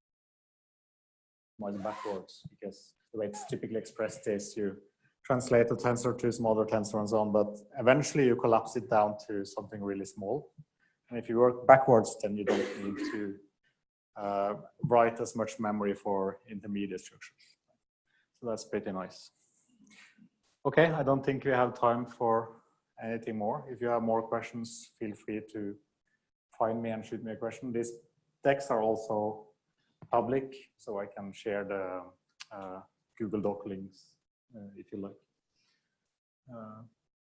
backwards, because the way it's typically expressed is you translate the tensor to some other tensor and so on, but eventually you collapse it down to something really small. And if you work backwards, then you don't need to write as much memory for intermediate structures. So that's pretty nice. Okay, I don't think we have time for anything more. If you have more questions, feel free to find me and shoot me a question. These decks are also public, so I can share the Google Doc links if you like.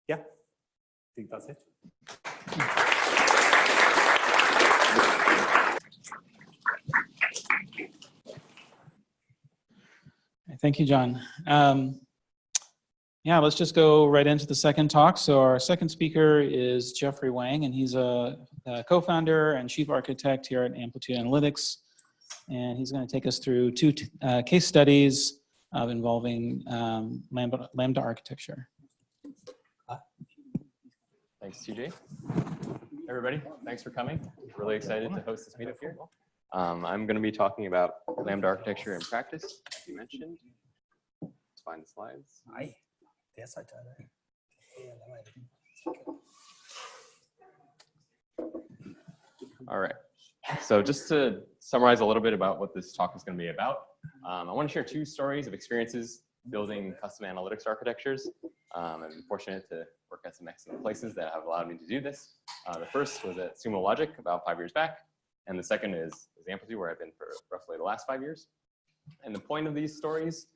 Yeah, I think that's it. Thank you, John. Yeah, let's just go right into the second talk. So our second speaker is Jeffrey Wang, and he's a co-founder and chief architect here at Amplitude Analytics. And he's going to take us through two case studies involving Lambda Architecture. Thanks, TJ. Everybody, thanks for coming. Really excited to host this meetup here. I'm going to be talking about Lambda Architecture in practice, as you mentioned. Let's find the slides. All right. So just to summarize a little bit about what this talk is going to be about, I want to share two stories of experiences building custom analytics architectures. I've been fortunate to work at some excellent places that have allowed me to do this. The first was at Sumo Logic about 5 years back, and the second is Amplitude, where I've been for roughly the last 5 years. And the point of these stories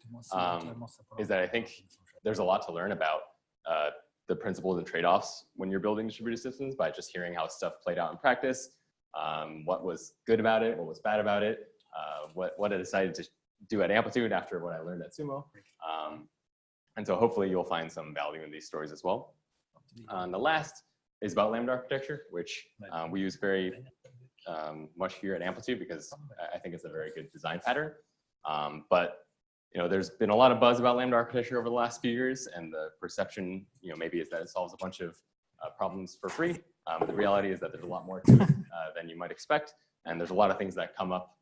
is that I think there's a lot to learn about the principles and trade-offs when you're building distributed systems by just hearing how stuff played out in practice, what was good about it, what was bad about it, what I decided to do at Amplitude after what I learned at Sumo. And so hopefully you'll find some value in these stories as well. The last is about Lambda architecture, which we use very much here at Amplitude because I think it's a very good design pattern. But there's been a lot of buzz about Lambda architecture over the last few years, and the perception, maybe is that it solves a bunch of problems for free. The reality is that there's a lot more to it than you might expect, and there's a lot of things that come up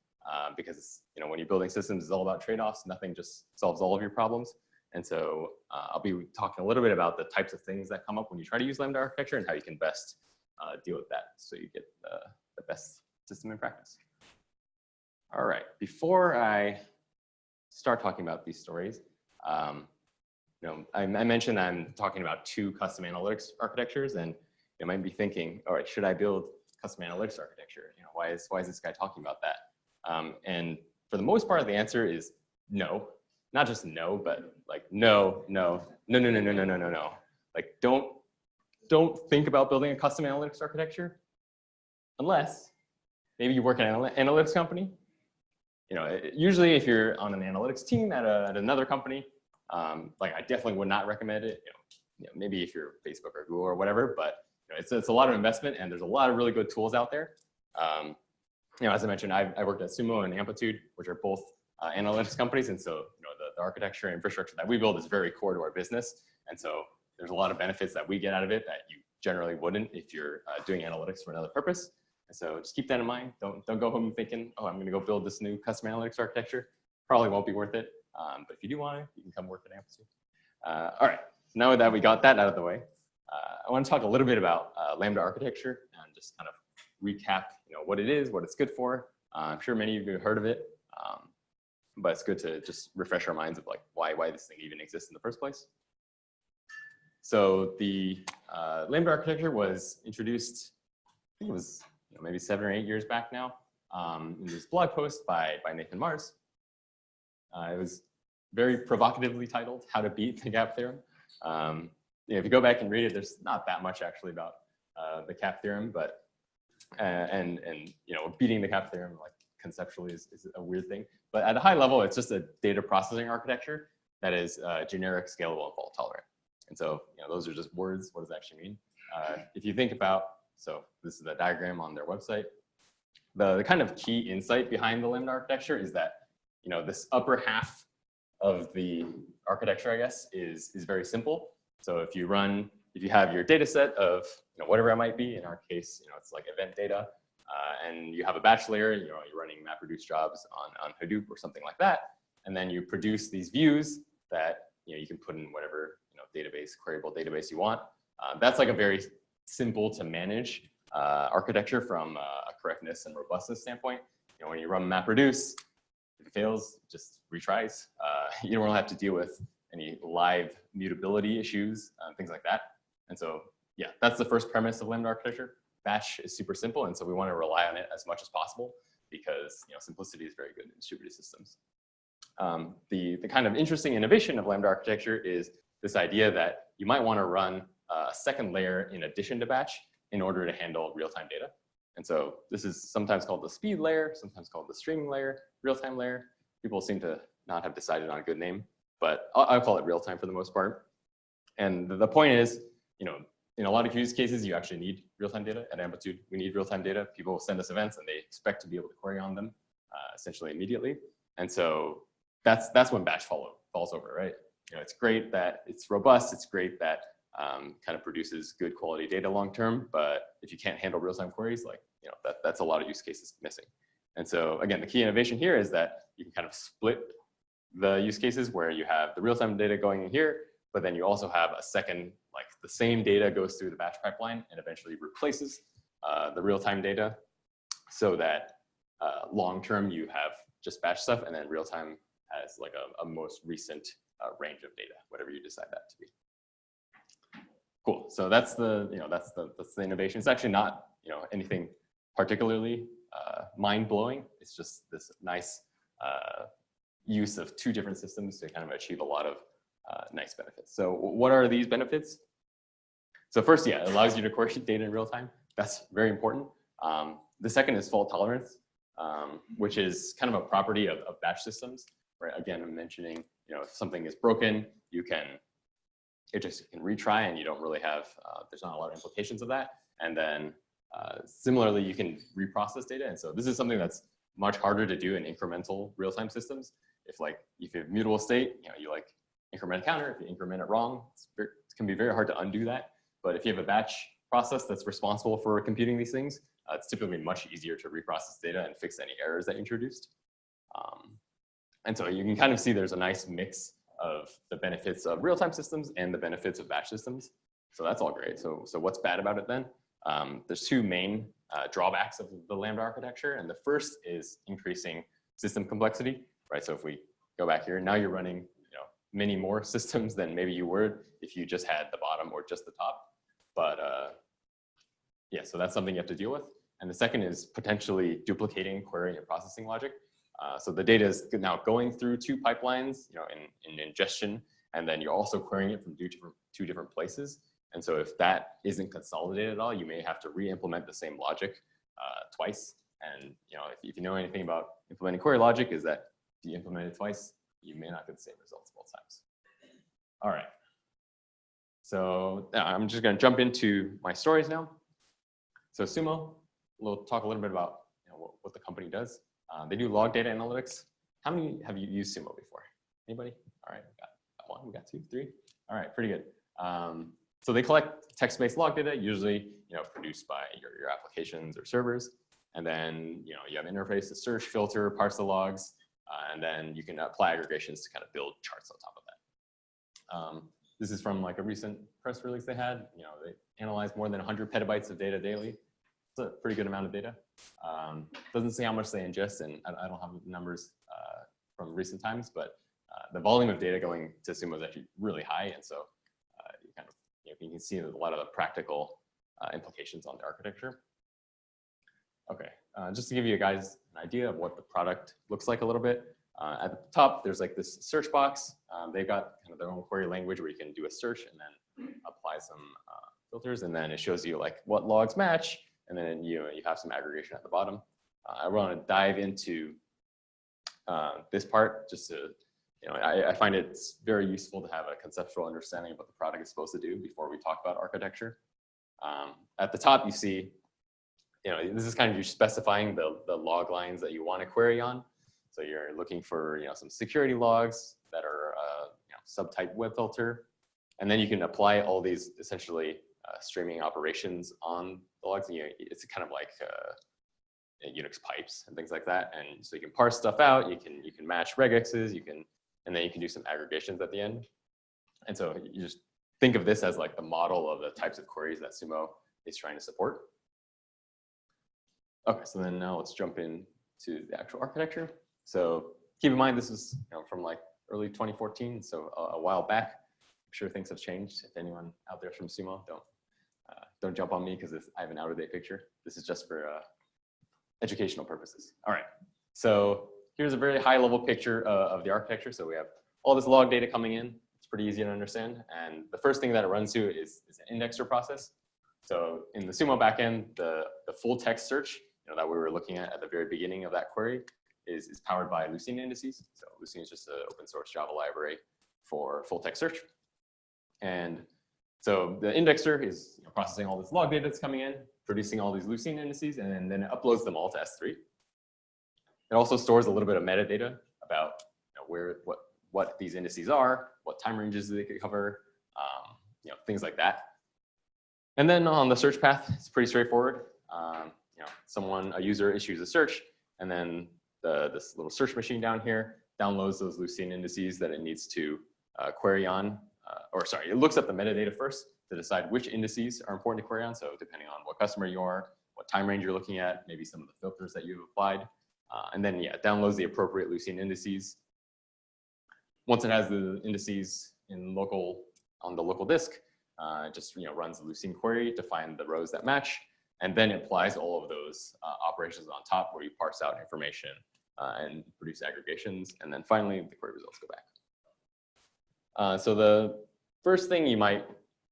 because when you're building systems, it's all about trade-offs. Nothing just solves all of your problems. And so I'll be talking a little bit about the types of things that come up when you try to use Lambda architecture and how you can best deal with that so you get the best system in practice. All right, before I start talking about these stories, I mentioned I'm talking about two custom analytics architectures, and you might be thinking, all right, should I build custom analytics architecture? Why is this guy talking about that? And for the most part, the answer is no. Not just no, but like no. Like don't think about building a custom analytics architecture unless maybe you work at an analytics company. Usually if you're on an analytics team at another company, like I definitely would not recommend it. Maybe if you're Facebook or Google or whatever, but it's a lot of investment, and there's a lot of really good tools out there. As I mentioned, I worked at Sumo and Amplitude, which are both analytics companies, and so the architecture and infrastructure that we build is very core to our business, and so there's a lot of benefits that we get out of it that you generally wouldn't if you're doing analytics for another purpose. And so just keep that in mind. Don't go home thinking, oh, I'm going to go build this new custom analytics architecture. Probably won't be worth it, but if you do want it, you can come work at Amplitude. All right, now that we got that out of the way, I want to talk a little bit about Lambda architecture and just kind of recap, what it is, what it's good for. I'm sure many of you have heard of it, but it's good to just refresh our minds of like why this thing even exists in the first place. So the Lambda architecture was introduced, I think it was maybe 7 or 8 years back now, in this blog post by Nathan Mars. It was very provocatively titled, "How to Beat the Gap Theorem." If you go back and read it, there's not that much actually about the gap theorem, but and beating the gap theorem like conceptually is a weird thing. But at a high level, it's just a data processing architecture that is generic, scalable, and fault tolerant. And so those are just words. What does that actually mean? If you think about, so this is the diagram on their website. The kind of key insight behind the Lambda architecture is that this upper half of the architecture, I guess, is very simple. So if you have your data set of whatever it might be, in our case, it's like event data, and you have a batch layer, you're running MapReduce jobs on Hadoop or something like that, and then you produce these views that you can put in whatever database, queryable database you want. That's like a very simple to manage architecture from a correctness and robustness standpoint. When you run MapReduce, if it fails, just retries. You don't really have to deal with any live mutability issues, things like that. And so, yeah, that's the first premise of Lambda architecture. Batch is super simple, and so we want to rely on it as much as possible because simplicity is very good in distributed systems. The kind of interesting innovation of Lambda architecture is this idea that you might want to run a second layer in addition to batch in order to handle real-time data. And so this is sometimes called the speed layer, sometimes called the streaming layer, real-time layer. People seem to not have decided on a good name, but I'll call it real-time for the most part. And the point is, in a lot of use cases, you actually need real-time data. At Amplitude, we need real-time data. People send us events and they expect to be able to query on them essentially immediately. And so that's when batch falls over, right? It's great that it's robust. It's great that kind of produces good quality data long-term. But if you can't handle real-time queries, like, that's a lot of use cases missing. And so again, the key innovation here is that you can kind of split the use cases where you have the real-time data going in here, but then you also have a second, like the same data goes through the batch pipeline and eventually replaces the real-time data so that long-term you have just batch stuff and then real-time has like a most recent range of data, whatever you decide that to be. Cool. So that's the that's the innovation. It's actually not anything particularly mind-blowing. It's just this nice use of 2 different systems to kind of achieve a lot of nice benefits. So what are these benefits? So first, yeah, it allows you to query data in real time. That's very important. The second is fault tolerance, which is kind of a property of batch systems. Right? Again, I'm mentioning, if something is broken, you can retry and you don't really have, there's not a lot of implications of that. And then similarly, you can reprocess data. And so this is something that's much harder to do in incremental real-time systems. If you have mutable state, you like increment a counter. If you increment it wrong, it can be very hard to undo that. But if you have a batch process that's responsible for computing these things, it's typically much easier to reprocess data and fix any errors that you introduced. And so you can kind of see there's a nice mix of the benefits of real-time systems and the benefits of batch systems. So that's all great. So what's bad about it then? There's 2 main drawbacks of the Lambda architecture. And the first is increasing system complexity, right? So if we go back here, now you're running many more systems than maybe you were if you just had the bottom or just the top. But yeah, so that's something you have to deal with. And the second is potentially duplicating query and processing logic. So the data is now going through 2 pipelines, in ingestion, and then you're also querying it from 2 different places. And so if that isn't consolidated at all, you may have to re-implement the same logic twice. And if you know anything about implementing query logic, is that if you implement it twice, you may not get the same results both times. All right. So I'm just going to jump into my stories now. So Sumo, we'll talk a little bit about what the company does. They do log data analytics. How many have you used Sumo before? Anybody? All right, we got 1, we got 2, 3. All right, pretty good. So they collect text-based log data, usually produced by your applications or servers, and then you have interface to search, filter, parse the logs, and then you can apply aggregations to kind of build charts on top of that. This is from like a recent press release they had. They analyzed more than 100 petabytes of data daily. It's a pretty good amount of data. Doesn't say how much they ingest, and I don't have numbers from recent times, but the volume of data going to Sumo is actually really high, and so you can see a lot of the practical implications on the architecture. Okay, just to give you guys an idea of what the product looks like a little bit. At the top, there's like this search box. They've got kind of their own query language where you can do a search and then apply some filters, and then it shows you like what logs match, and then you have some aggregation at the bottom. I want to dive into this part just to, I find it's very useful to have a conceptual understanding of what the product is supposed to do before we talk about architecture. At the top, you see, this is kind of you specifying the log lines that you want to query on. So you're looking for, some security logs that are, subtype web filter, and then you can apply all these essentially streaming operations on the logs. And, it's kind of like Unix pipes and things like that. And so you can parse stuff out. You can match regexes. And then you can do some aggregations at the end. And so you just think of this as like the model of the types of queries that Sumo is trying to support. Okay, so then now let's jump into the actual architecture. So keep in mind, this is from like early 2014, so a while back. I'm sure things have changed. If anyone out there from Sumo, don't jump on me because I have an out-of-date picture. This is just for educational purposes. All right, so here's a very high-level picture of the architecture. So we have all this log data coming in. It's pretty easy to understand. And the first thing that it runs to is an indexer process. So in the Sumo backend, the full text search that we were looking at the very beginning of that query is powered by Lucene indices. So Lucene is just an open source Java library for full text search. And so the indexer is processing all this log data that's coming in, producing all these Lucene indices, and then it uploads them all to S3. It also stores a little bit of metadata about what these indices are, what time ranges they could cover, things like that. And then on the search path, it's pretty straightforward. A user issues a search, and then this little search machine down here downloads those Lucene indices that it needs to query on. It looks up the metadata first to decide which indices are important to query on. So depending on what customer you are, what time range you're looking at, maybe some of the filters that you've applied. And then, it downloads the appropriate Lucene indices. Once it has the indices on the local disk, it just runs the Lucene query to find the rows that match, and then it applies all of those operations on top where you parse out information and produce aggregations, and then finally the query results go back. So the first thing you might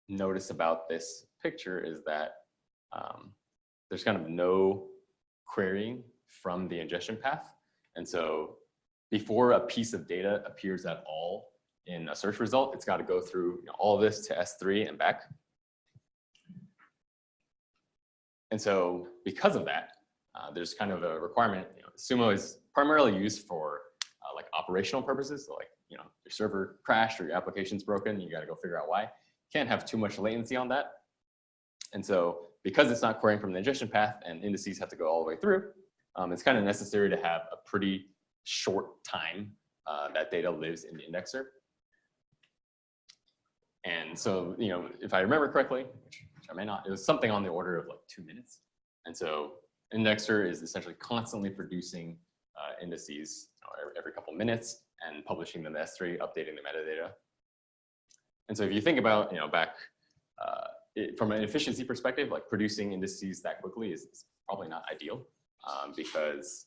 notice about this picture is that there's kind of no querying from the ingestion path. And so before a piece of data appears at all in a search result, it's got to go through all this to S3 and back. And so because of that, there's kind of a requirement. Sumo is primarily used for like operational purposes. So like, your server crashed or your application's broken, you got to go figure out why. Can't have too much latency on that. And so because it's not querying from the ingestion path and indices have to go all the way through, it's kind of necessary to have a pretty short time that data lives in the indexer. And so, if I remember correctly, which I may not, it was something on the order of like 2 minutes. And so indexer is essentially constantly producing indices every couple minutes and publishing them to S3, updating the metadata. And so if you think about, back from an efficiency perspective, like producing indices that quickly is probably not ideal because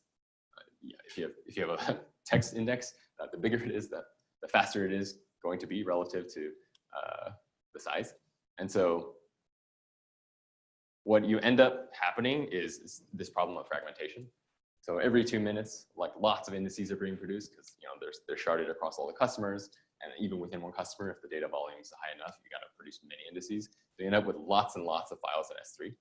if you have a text index, the bigger it is, the faster it is going to be relative to the size. And so what you end up happening is this problem of fragmentation. So every 2 minutes, like lots of indices are being produced because they're sharded across all the customers, and even within one customer, if the data volume is high enough, you got to produce many indices. So you end up with lots and lots of files in S3.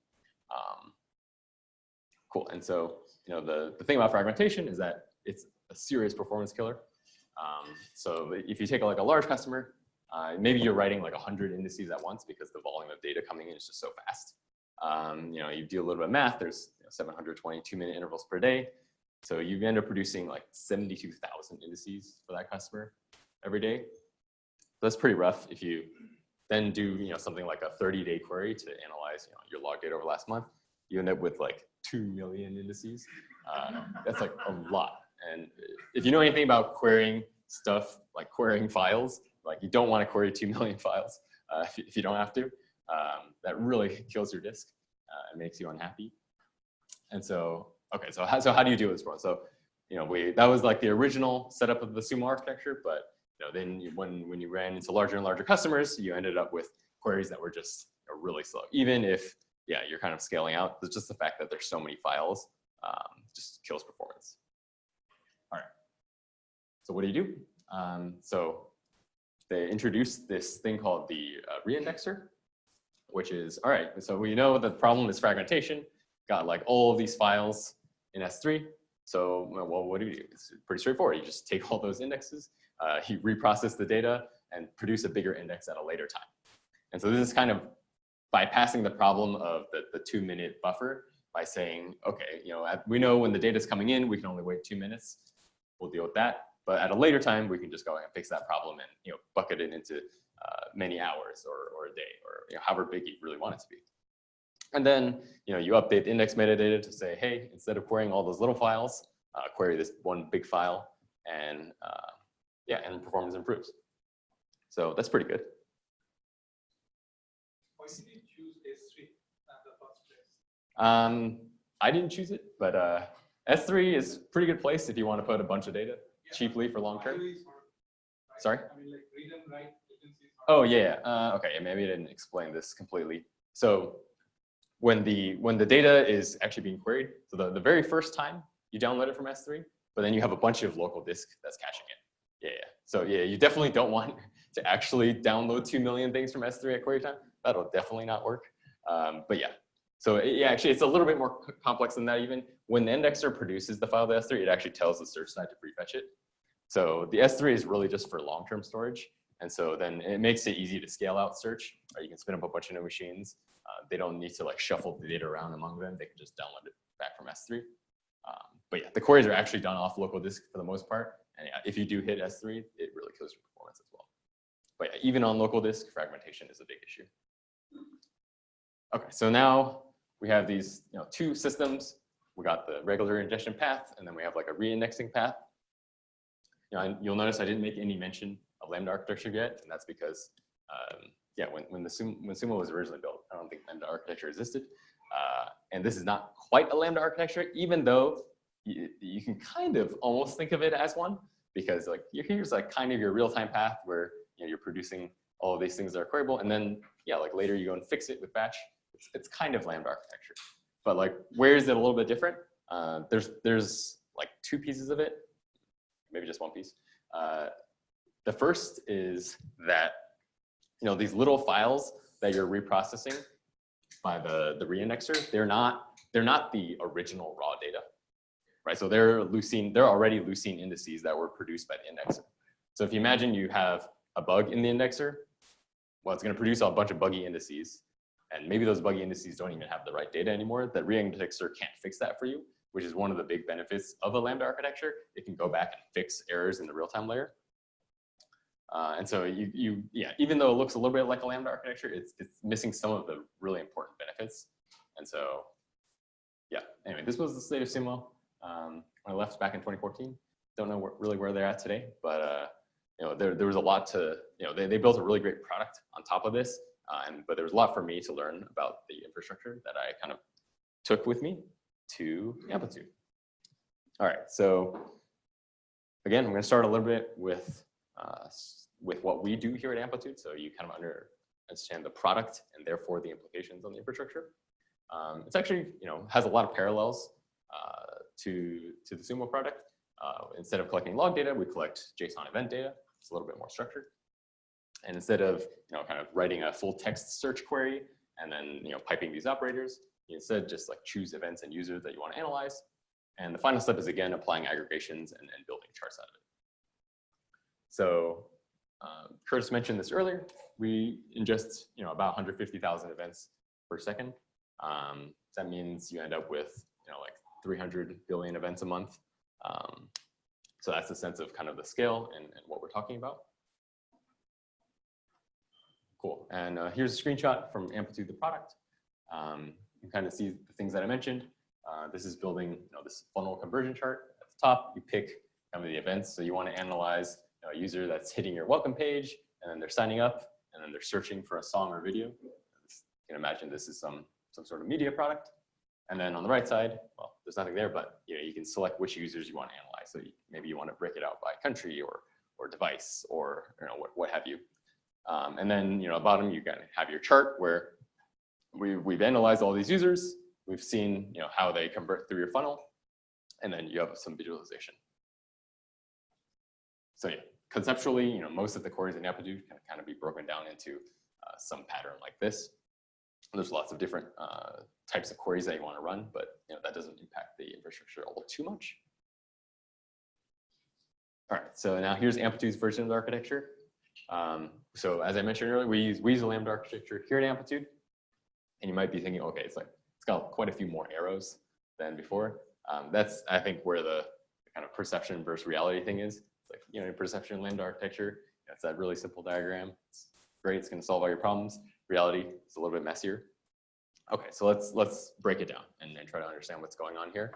Cool. And so the thing about fragmentation is that it's a serious performance killer. So if you take like a large customer, maybe you're writing like 100 indices at once because the volume of data coming in is just so fast. You do a little bit of math, there's 722-minute intervals per day. So you end up producing like 72,000 indices for that customer every day. So that's pretty rough. If you then do something like a 30-day query to analyze your log data over last month, you end up with like 2 million indices. That's like a lot. And if you know anything about querying stuff, like querying files, like you don't want to query 2 million files if you don't have to. That really kills your disk and makes you unhappy. And so, okay, so how do you do this? So, you know, that was like the original setup of the Sumo architecture, but you know, then when you ran into larger and larger customers, you ended up with queries that were just really slow. Even if, yeah, you're kind of scaling out, it's just the fact that there's so many files just kills performance. All right. So what do you do? So they introduced this thing called the reindexer, which is, all right, so we know the problem is fragmentation, got like all of these files in S3. So, well, what do you do? It's pretty straightforward. You just take all those indexes, you reprocess the data, and produce a bigger index at a later time. And so this is kind of bypassing the problem of the 2-minute buffer by saying, okay, you know, we know when the data is coming in, we can only wait 2 minutes. We'll deal with that. But at a later time, we can just go and fix that problem and, you know, bucket it into many hours or a day, or, you know, however big you really want it to be. And then, you know, you update the index metadata to say, hey, instead of querying all those little files, query this one big file, and yeah, and performance improves. So that's pretty good. Why did you choose S3 at the first place? I didn't choose it, but S3 is a pretty good place if you want to put a bunch of data cheaply for long term. Sorry? I mean, like read and write latency. Oh yeah. Okay. Maybe I didn't explain this completely. So when the data is actually being queried, so the very first time you download it from S3, but then you have a bunch of local disk that's caching it. Yeah. So yeah, you definitely don't want to actually download 2 million things from S3 at query time. That'll definitely not work. But yeah. So yeah, actually, it's a little bit more complex than that. Even when the indexer produces the file to S3, it actually tells the search side to prefetch it. So the S3 is really just for long-term storage. And so then it makes it easy to scale out search. You can spin up a bunch of new machines. They don't need to like shuffle the data around among them. They can just download it back from S3. But yeah, the queries are actually done off local disk for the most part. And yeah, if you do hit S3, it really kills your performance as well. But yeah, even on local disk, fragmentation is a big issue. Okay, so now we have these, you know, two systems. We got the regular ingestion path, and then we have like a reindexing path. You know, you'll notice I didn't make any mention of Lambda architecture yet, and that's because, yeah, when Sumo was originally built, I don't think Lambda architecture existed, and this is not quite a Lambda architecture, even though you can kind of almost think of it as one, because like here's like kind of your real-time path where, you know, you're producing all of these things that are queryable, and then yeah, like later you go and fix it with batch. It's kind of Lambda architecture, but like where is it a little bit different? There's like two pieces of it, maybe just one piece. The first is that, you know, these little files that you're reprocessing by the reindexer, they're not the original raw data, right? So they're already leucine indices that were produced by the indexer. So if you imagine you have a bug in the indexer, well, it's going to produce a bunch of buggy indices, and maybe those buggy indices don't even have the right data anymore. That reindexer can't fix that for you, which is one of the big benefits of a Lambda architecture. It can go back and fix errors in the real-time layer. And so yeah, even though it looks a little bit like a Lambda architecture, it's missing some of the really important benefits. And so, yeah, anyway, this was the state of Sumo. I left back in 2014. Don't know really where they're at today, but you know, there was a lot to, you know, they built a really great product on top of this, but there was a lot for me to learn about the infrastructure that I kind of took with me to Amplitude. All right, so again, I'm going to start a little bit with what we do here at Amplitude, so you kind of understand the product and therefore the implications on the infrastructure. It's actually, you know, has a lot of parallels to the Sumo product. Instead of collecting log data, we collect JSON event data. It's a little bit more structured. And instead of, you know, kind of writing a full text search query and then, you know, piping these operators, you instead just like choose events and users that you want to analyze. And the final step is again applying aggregations and building charts out of it. So Curtis mentioned this earlier. We ingest, you know, about 150,000 events per second. That means you end up with, you know, like 300 billion events a month. So that's the sense of kind of the scale and what we're talking about. Cool. And here's a screenshot from Amplitude, the product. can kind of see the things that I mentioned. This is building this funnel conversion chart. At the top, you pick kind of the events. So you want to analyze a user that's hitting your welcome page, and then they're signing up, and then they're searching for a song or video. You can imagine this is some sort of media product. And then on the right side, well, there's nothing there, but you can select which users you want to analyze. So maybe you want to break it out by country or device or what have you. And then at the bottom you can have your chart where we've analyzed all these users. We've seen how they convert through your funnel, and then you have some visualization. So yeah, conceptually, most of the queries in Amplitude can kind of be broken down into some pattern like this. There's lots of different types of queries that you want to run, but that doesn't impact the infrastructure all too much. All right, so now here's Amplitude's version of the architecture. So as I mentioned earlier, we use the Lambda architecture here at Amplitude, and you might be thinking, okay, it's got quite a few more arrows than before. That's I think where the kind of perception versus reality thing is. It's in perception Lambda architecture, it's that really simple diagram. It's great, it's going to solve all your problems. Reality is a little bit messier. Okay, so let's break it down and try to understand what's going on here.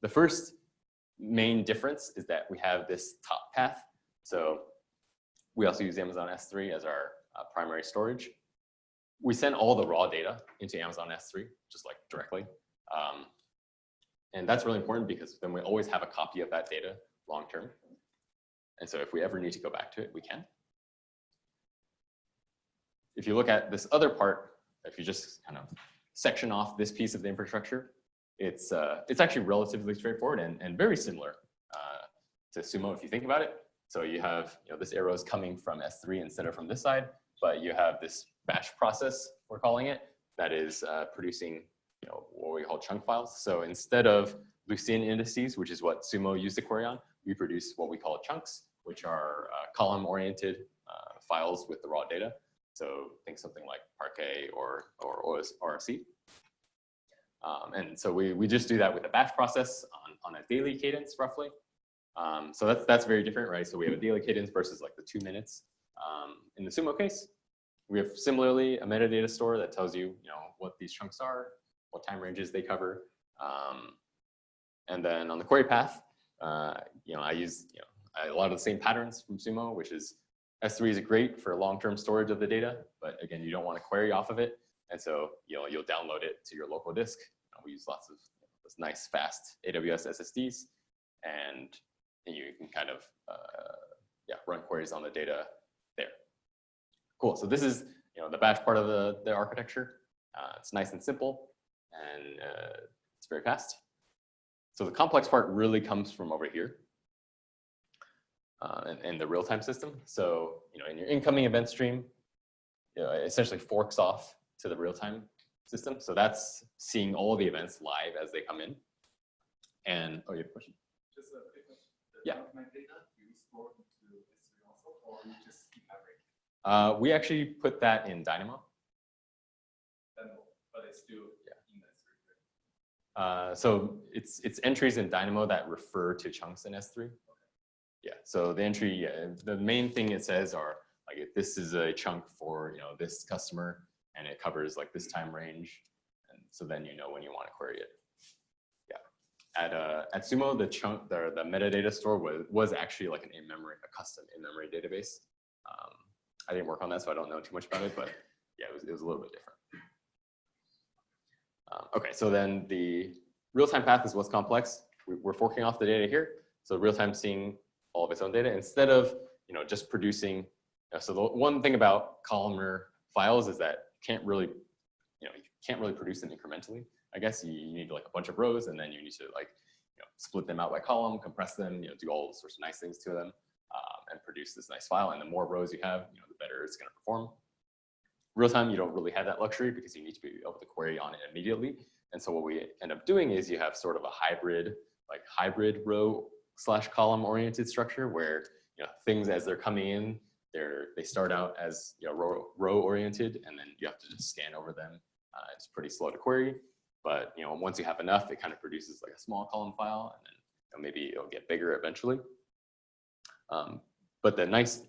The first main difference is that we have this top path. So we also use Amazon S3 as our primary storage. We send all the raw data into Amazon S3, just directly. And that's really important because then we always have a copy of that data long-term. And so if we ever need to go back to it, we can. If you look at this other part, if you just kind of section off this piece of the infrastructure, it's actually relatively straightforward and very similar to Sumo if you think about it. So you have this arrow is coming from S3 instead of from this side, but you have this batch process, we're calling it, that is producing what we call chunk files. So instead of Lucene indices, which is what Sumo used to query on, we produce what we call chunks, which are column-oriented files with the raw data. So think something like Parquet or RFC. And so we just do that with a batch process on a daily cadence, roughly. So that's very different, right? So we have a daily cadence versus the 2 minutes. In the Sumo case, we have similarly a metadata store that tells you, what these chunks are, what time ranges they cover. And then on the query path, I use a lot of the same patterns from Sumo, which is S3 is great for long-term storage of the data, but again, you don't want to query off of it. And so you'll download it to your local disk. We use lots of those nice, fast AWS SSDs, and you can kind of run queries on the data there. Cool. So this is the batch part of the architecture. It's nice and simple, and it's very fast. So the complex part really comes from over here. And the real-time system. So, in your incoming event stream, it essentially forks off to the real-time system. So that's seeing all the events live as they come in. And, oh, you have a question? Just a quick question. Yeah. Document data, do you store into S3 also, or you just keep memory? We actually put that in Dynamo. But it's still in S3. So it's entries in Dynamo that refer to chunks in S3. Yeah, so the entry, the main thing it says are if this is a chunk for this customer and it covers this time range, and so then when you want to query it. Yeah, at Sumo the chunk the metadata store was actually an a custom in-memory database. I didn't work on that, so I don't know too much about it, but yeah, it was a little bit different. Okay, so then the real-time path is what's complex. We're forking off the data here, so real-time seeing all of its own data instead of just producing. So the one thing about columnar files is that you can't really produce them incrementally. I guess you need a bunch of rows, and then you need to split them out by column, compress them, do all sorts of nice things to them, and produce this nice file. And the more rows you have, the better it's going to perform. Real time, you don't really have that luxury because you need to be able to query on it immediately. And so what we end up doing is you have sort of a hybrid row/column oriented structure where things as they're coming in, they start out as row oriented, and then you have to just scan over them. It's pretty slow to query, but once you have enough, it kind of produces a small column file, and then maybe it'll get bigger eventually. But the nice,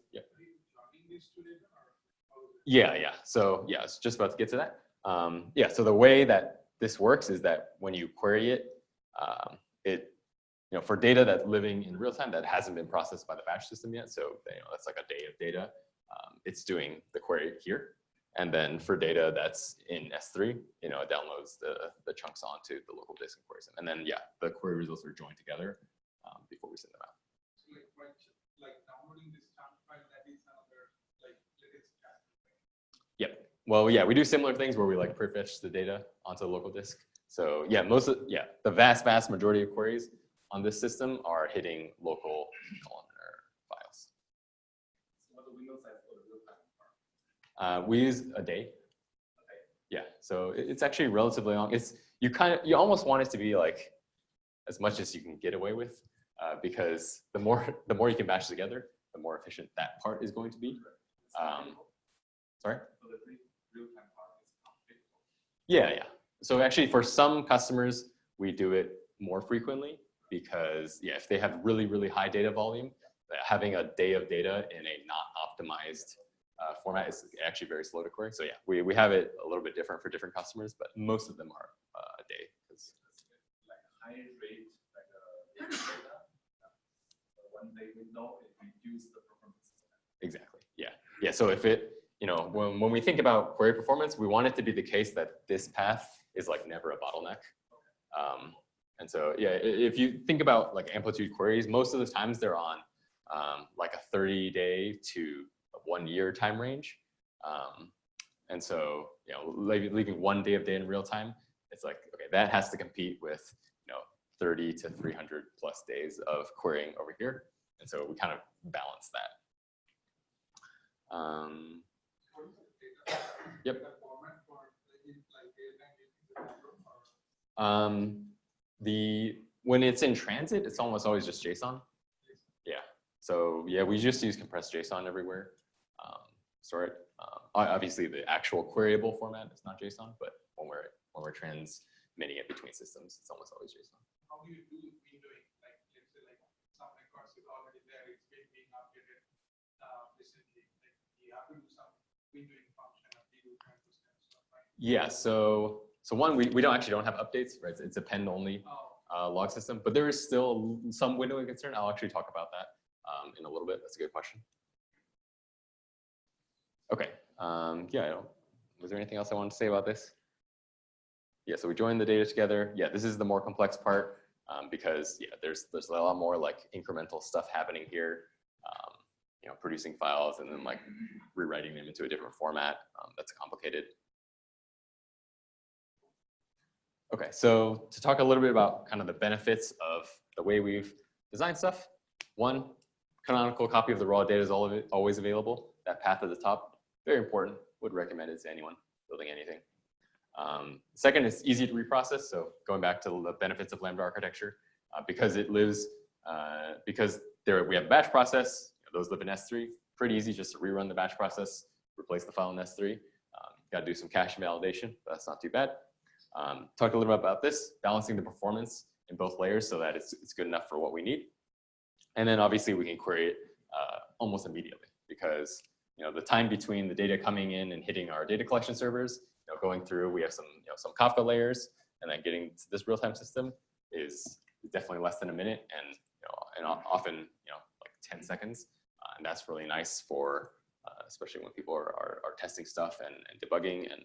yeah. So yeah, it's just about to get to that. Yeah, so the way that this works is that when you query it, for data that's living in real time that hasn't been processed by the batch system yet, so that's like a day of data, it's doing the query here. And then for data that's in S3, it downloads the chunks onto the local disk and queries them. And then, yeah, the query results are joined together before we send them out. So like downloading this chunk file, that is another latest chapter. Yep. Well, yeah, we do similar things where we like prefetch the data onto the local disk. So yeah, the vast majority of queries on this system are hitting local columnar files. So what the window size for the real-time part? We use a day. Yeah, so it's actually relatively long. You almost want it to be like as much as you can get away with, because the more you can batch together, the more efficient that part is going to be. Sorry. So the real-time part is complicated. Yeah. So actually, for some customers, we do it more frequently because if they have really high data volume, having a day of data in a not optimized format is actually very slow to query. So yeah, we have it a little bit different for different customers, but most of them are a day. Like high rate, like data, one day window, it reduces the performance. Exactly. Yeah. So if it, when we think about query performance, we want it to be the case that this path is like never a bottleneck. And so yeah, if you think about like Amplitude queries, most of the times they're on like a 30-day to a 1-year time range. And so, leaving 1 day of data in real time, it's like, okay, that has to compete with, 30 to 300 plus days of querying over here. And so we kind of balance that. Yep. When it's in transit, it's almost always just JSON. Yeah. So yeah, we just use compressed JSON everywhere. Store it. Obviously, the actual queryable format is not JSON, but when we're transmitting it between systems, it's almost always JSON. How do you do windowing? Like let's say some records is already there, it's being updated recently. Like you have to do some windowing function and do kind of stuff, right? Yeah. So one, we actually don't have updates, right? It's a append only log system, but there is still some windowing concern. I'll actually talk about that in a little bit. That's a good question. Okay. Was there anything else I wanted to say about this? Yeah. So we joined the data together. Yeah. This is the more complex part because there's a lot more like incremental stuff happening here. Producing files and then like rewriting them into a different format. That's complicated. Okay, so to talk a little bit about kind of the benefits of the way we've designed stuff. One, canonical copy of the raw data is always available. That path at the top, very important. Would recommend it to anyone building anything. Second, it's easy to reprocess. So going back to the benefits of Lambda architecture, because it lives, because we have a batch process, those live in S3, pretty easy just to rerun the batch process, replace the file in S3. Got to do some cache validation, but that's not too bad. Talk a little bit about this, balancing the performance in both layers so that it's good enough for what we need. And then obviously we can query it almost immediately because the time between the data coming in and hitting our data collection servers, going through, we have some Kafka layers, and then getting to this real-time system is definitely less than a minute, and often like 10 seconds, and that's really nice for especially when people are testing stuff and debugging and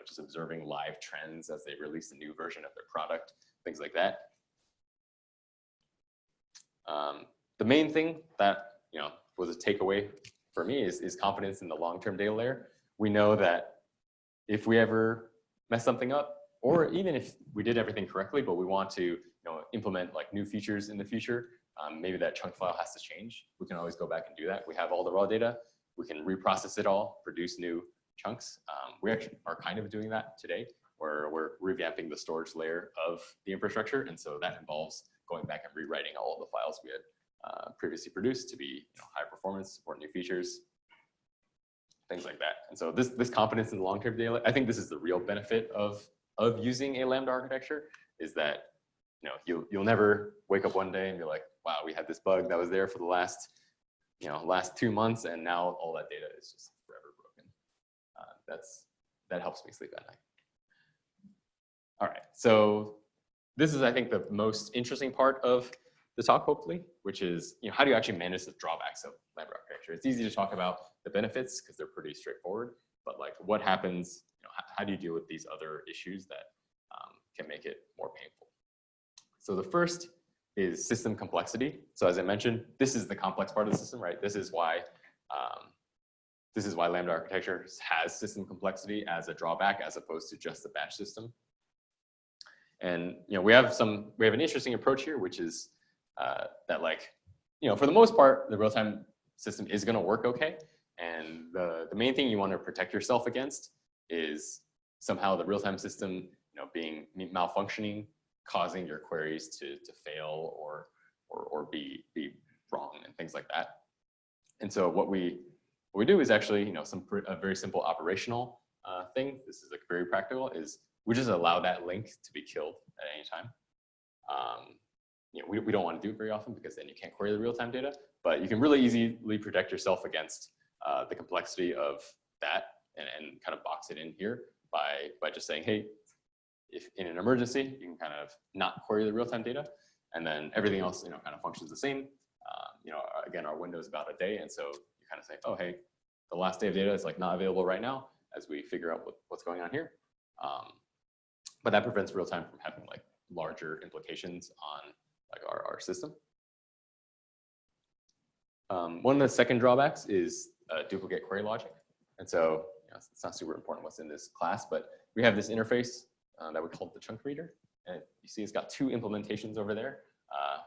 just observing live trends as they release a new version of their product, things like that. The main thing that was a takeaway for me is confidence in the long-term data layer. We know that if we ever mess something up, or even if we did everything correctly, but we want to implement like new features in the future, maybe that chunk file has to change. We can always go back and do that. We have all the raw data. We can reprocess it all, produce new chunks. We actually are kind of doing that today, where we're revamping the storage layer of the infrastructure. And so that involves going back and rewriting all of the files we had previously produced to be high performance, support new features, things like that. And so this confidence in the long-term data, I think this is the real benefit of using a Lambda architecture, is that you'll never wake up one day and be like, wow, we had this bug that was there for the last 2 months, and now all that data is just forever broken. That helps me sleep at night. All right, so this is, I think, the most interesting part of the talk, hopefully, which is, how do you actually manage the drawbacks of Lambda architecture? It's easy to talk about the benefits because they're pretty straightforward, but like what happens, how do you deal with these other issues that can make it more painful? So the first is system complexity. So as I mentioned, this is the complex part of the system, right? This is why Lambda architecture has system complexity as a drawback as opposed to just the batch system. And we have an interesting approach here, which is that for the most part, the real-time system is going to work okay. And the main thing you want to protect yourself against is somehow the real-time system being malfunctioning, causing your queries to fail or be wrong and things like that. And so what we do is actually a very simple operational thing. This is like very practical. Is we just allow that link to be killed at any time. We don't want to do it very often because then you can't query the real-time data, but you can really easily protect yourself against the complexity of that and kind of box it in here by just saying, hey, if in an emergency, you can kind of not query the real-time data, and then everything else kind of functions the same. Again, our window is about a day, and so you kind of say, oh, hey, the last day of data is like not available right now as we figure out what's going on here. But that prevents real-time from having like larger implications on like our system. One of the second drawbacks is duplicate query logic. And so it's not super important what's in this class, but we have this interface that we call the chunk reader. And you see it's got two implementations over there.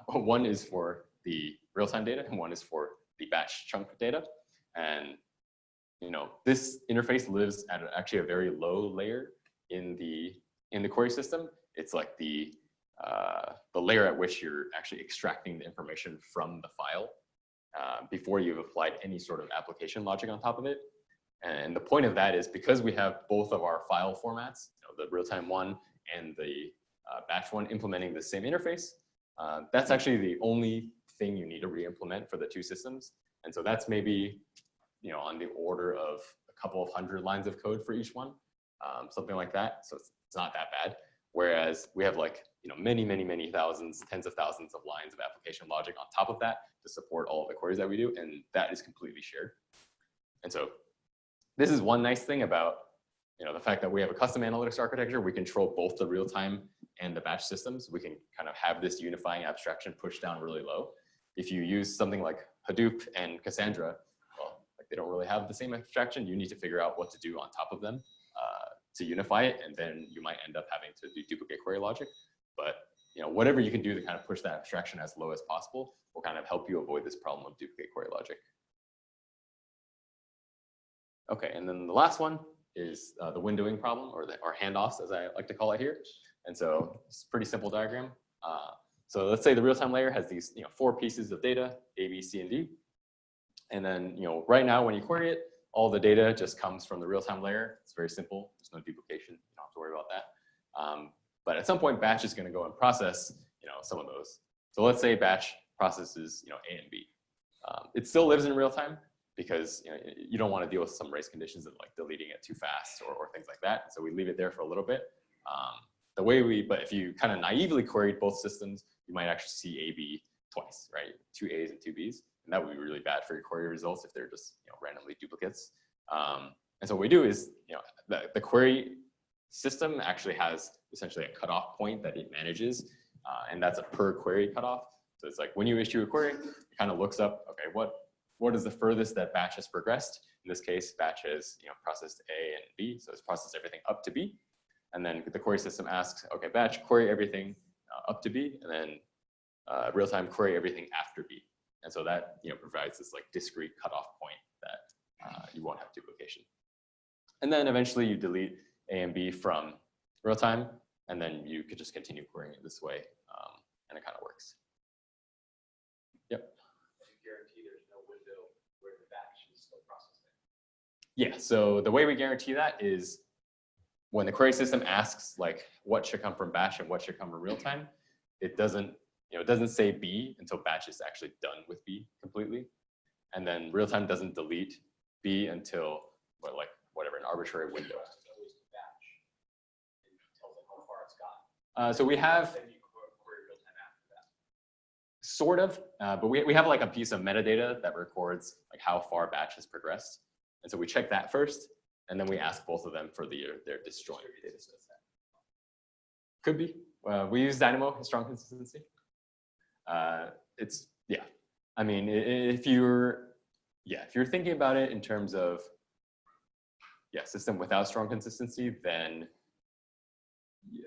One is for the real-time data and one is for the batch chunk data. And this interface lives at actually a very low layer in the query system. It's like the layer at which you're actually extracting the information from the file before you've applied any sort of application logic on top of it. And the point of that is because we have both of our file formats, the real-time one and the batch one implementing the same interface, that's actually the only thing you need to re-implement for the two systems. And so that's maybe on the order of a couple of hundred lines of code for each one, something like that. So it's not that bad. Whereas we have like many thousands, tens of thousands of lines of application logic on top of that to support all of the queries that we do, and that is completely shared. And so this is one nice thing about the fact that we have a custom analytics architecture. We control both the real-time and the batch systems. We can kind of have this unifying abstraction pushed down really low. If you use something like Hadoop and Cassandra, well, like they don't really have the same abstraction. You need to figure out what to do on top of them to unify it, and then you might end up having to do duplicate query logic. But whatever you can do to kind of push that abstraction as low as possible will kind of help you avoid this problem of duplicate query logic. Okay, and then the last one is the windowing problem, or handoffs, as I like to call it here. And so it's a pretty simple diagram. So let's say the real-time layer has these 4 pieces of data, A, B, C, and D. And then right now when you query it, all the data just comes from the real-time layer. It's very simple. There's no duplication. You don't have to worry about that. But at some point, batch is going to go and process some of those. So let's say batch processes A and B. It still lives in real time because you don't want to deal with some race conditions of like deleting it too fast or things like that. So we leave it there for a little bit. But if you kind of naively queried both systems, you might actually see A, B twice, right? 2 A's and 2 B's. And that would be really bad for your query results if they're just randomly duplicates. And so what we do is the query system actually has essentially a cutoff point that it manages, and that's a per query cutoff. So it's like when you issue a query, it kind of looks up, okay, what is the furthest that batch has progressed? In this case, batch has processed A and B, so it's processed everything up to B. And then the query system asks, okay, batch, query everything up to B, and then real-time query everything after B. And so that provides this like discrete cutoff point that you won't have duplication. And then eventually you delete A and B from real-time, and then you could just continue querying it this way, and it kind of works. Yep. You guarantee there's no window where the batch is still processing. Yeah, so the way we guarantee that is when the query system asks like what should come from batch and what should come from real-time, it doesn't say B until batch is actually done with B completely. And then real-time doesn't delete B until whatever, an arbitrary window. It tells it how far it's gotten. So we have sort of, but we have like a piece of metadata that records like how far batch has progressed. And so we check that first, and then we ask both of them for their disjoint data sets. Could be. We use Dynamo, strong consistency. It's, yeah. I mean, if you're thinking about it in terms of, yeah, system without strong consistency, then yeah,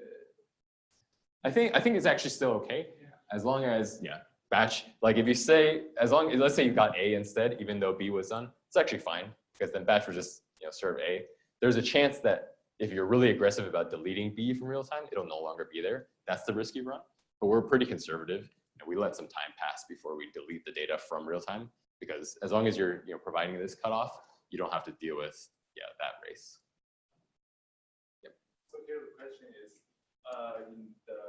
I think it's actually still okay, as long as, yeah, batch, like if you say, let's say you got A instead, even though B was done, it's actually fine, because then batch will just, you know, serve A. There's a chance that if you're really aggressive about deleting B from real time, it'll no longer be there. That's the risk you run. But we're pretty conservative, and we let some time pass before we delete the data from real time, because as long as you're, you know, providing this cutoff, you don't have to deal with, yeah, that race. Yep. So here the question is, in the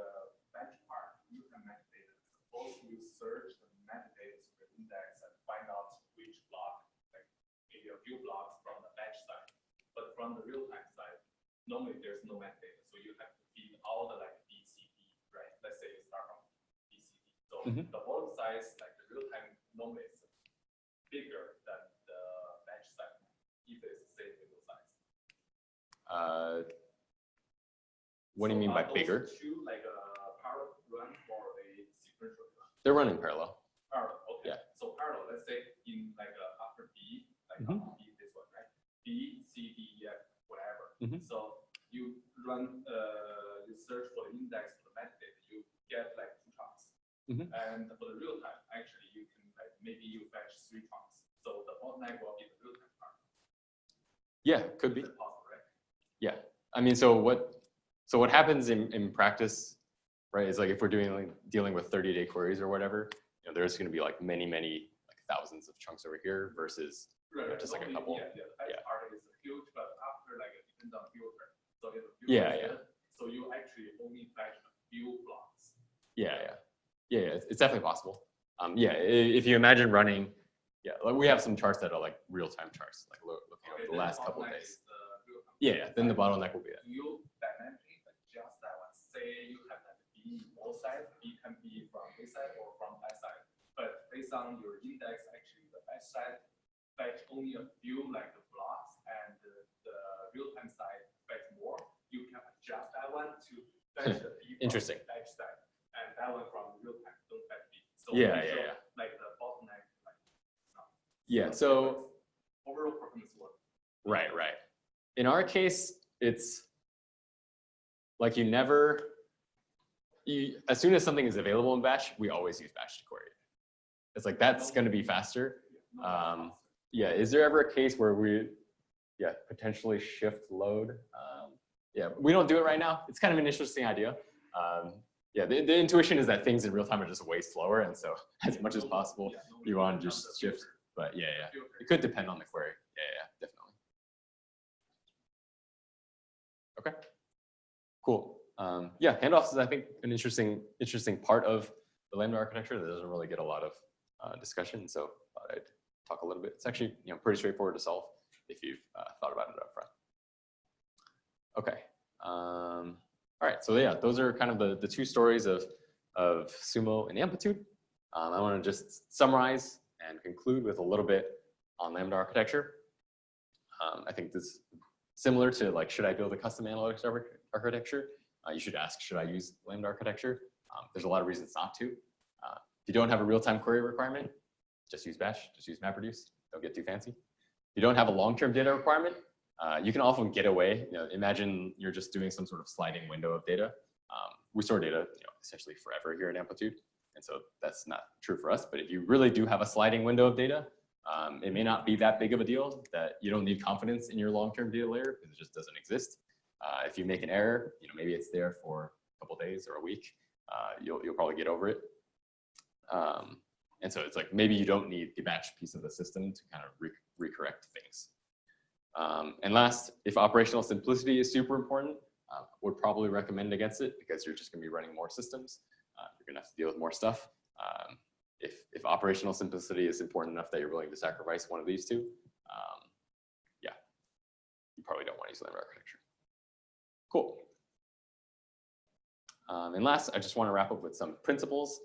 batch part, you can metadata. Suppose you search the metadata to the index and find out which block, like maybe a few blocks from the batch side. But from the real-time side, normally there's no metadata, so you have to feed all the like BCD, right? Let's say you start from BCD. So the volume size, like the real-time, normally is bigger than the batch side, if it's the same window size. What do you mean by bigger? Two like a parallel run or a sequential run? They're running parallel. Parallel, okay. Yeah. So parallel, let's say in like after B, like after B, this one, right? B, C, D, E, F, whatever. So you run, you search for the index for the metadata, you get like 2 chunks. And for the real time, actually, you can like maybe you fetch 3 chunks. So the bottleneck will be the real time part. Yeah, could be. Is it possible, right? Yeah, I mean, so what happens in practice, right, is like if we're dealing with 30-day queries or whatever, you know, there's going to be like many like thousands of chunks over here versus you know, just like a couple. Yeah, the batch part is huge, but after like it depends on filter. So if the filter Yeah. So you actually only fetch a few blocks. Yeah, it's definitely possible. Yeah, if you imagine running, yeah, like we have some charts that are like real-time charts, like looking at the last couple of days. Yeah, then the bottleneck will be that. Do you dynamically adjust that one? Say you have like B both sides, B can be from this side or from that side. But based on your index, actually the batch side fetch only a few like the blocks, and the real-time side fetch more. You can adjust that one to fetch the B from Interesting. the batch side, and that one from real-time don't fetch B. So Yeah. like the bottleneck, like yeah. So overall performance work. Right. In our case, it's like as soon as something is available in batch, we always use batch to query it. It's like, that's going to be faster. Yeah, is there ever a case where we, potentially shift load? Yeah, we don't do it right now. It's kind of an interesting idea. Yeah, the intuition is that things in real time are just way slower. And so as much as possible, you want to just shift. But yeah, it could depend on the query. Yeah, definitely. Okay, cool. Yeah, handoffs is, I think, an interesting part of the Lambda architecture that doesn't really get a lot of discussion. So I thought I'd talk a little bit. It's actually, you know, pretty straightforward to solve if you've thought about it up front. Okay. All right. So yeah, those are kind of the 2 stories of Sumo and Amplitude. I want to just summarize and conclude with a little bit on Lambda architecture. I think this, similar to like, should I build a custom analytics architecture? You should ask, should I use Lambda architecture? There's a lot of reasons not to. If you don't have a real-time query requirement, just use batch, just use MapReduce. Don't get too fancy. If you don't have a long-term data requirement, you can often get away. You know, imagine you're just doing some sort of sliding window of data. We store data, you know, essentially forever here at Amplitude, and so that's not true for us. But if you really do have a sliding window of data, it may not be that big of a deal that you don't need confidence in your long-term data layer because it just doesn't exist. If you make an error, you know, maybe it's there for a couple days or a week. You'll probably get over it. And so it's like, maybe you don't need the batch piece of the system to kind of recorrect things. And last, if operational simplicity is super important, would probably recommend against it because you're just going to be running more systems. You're going to have to deal with more stuff. If operational simplicity is important enough that you're willing to sacrifice one of these 2, yeah, you probably don't want to use Lambda architecture. Cool. And last, I just want to wrap up with some principles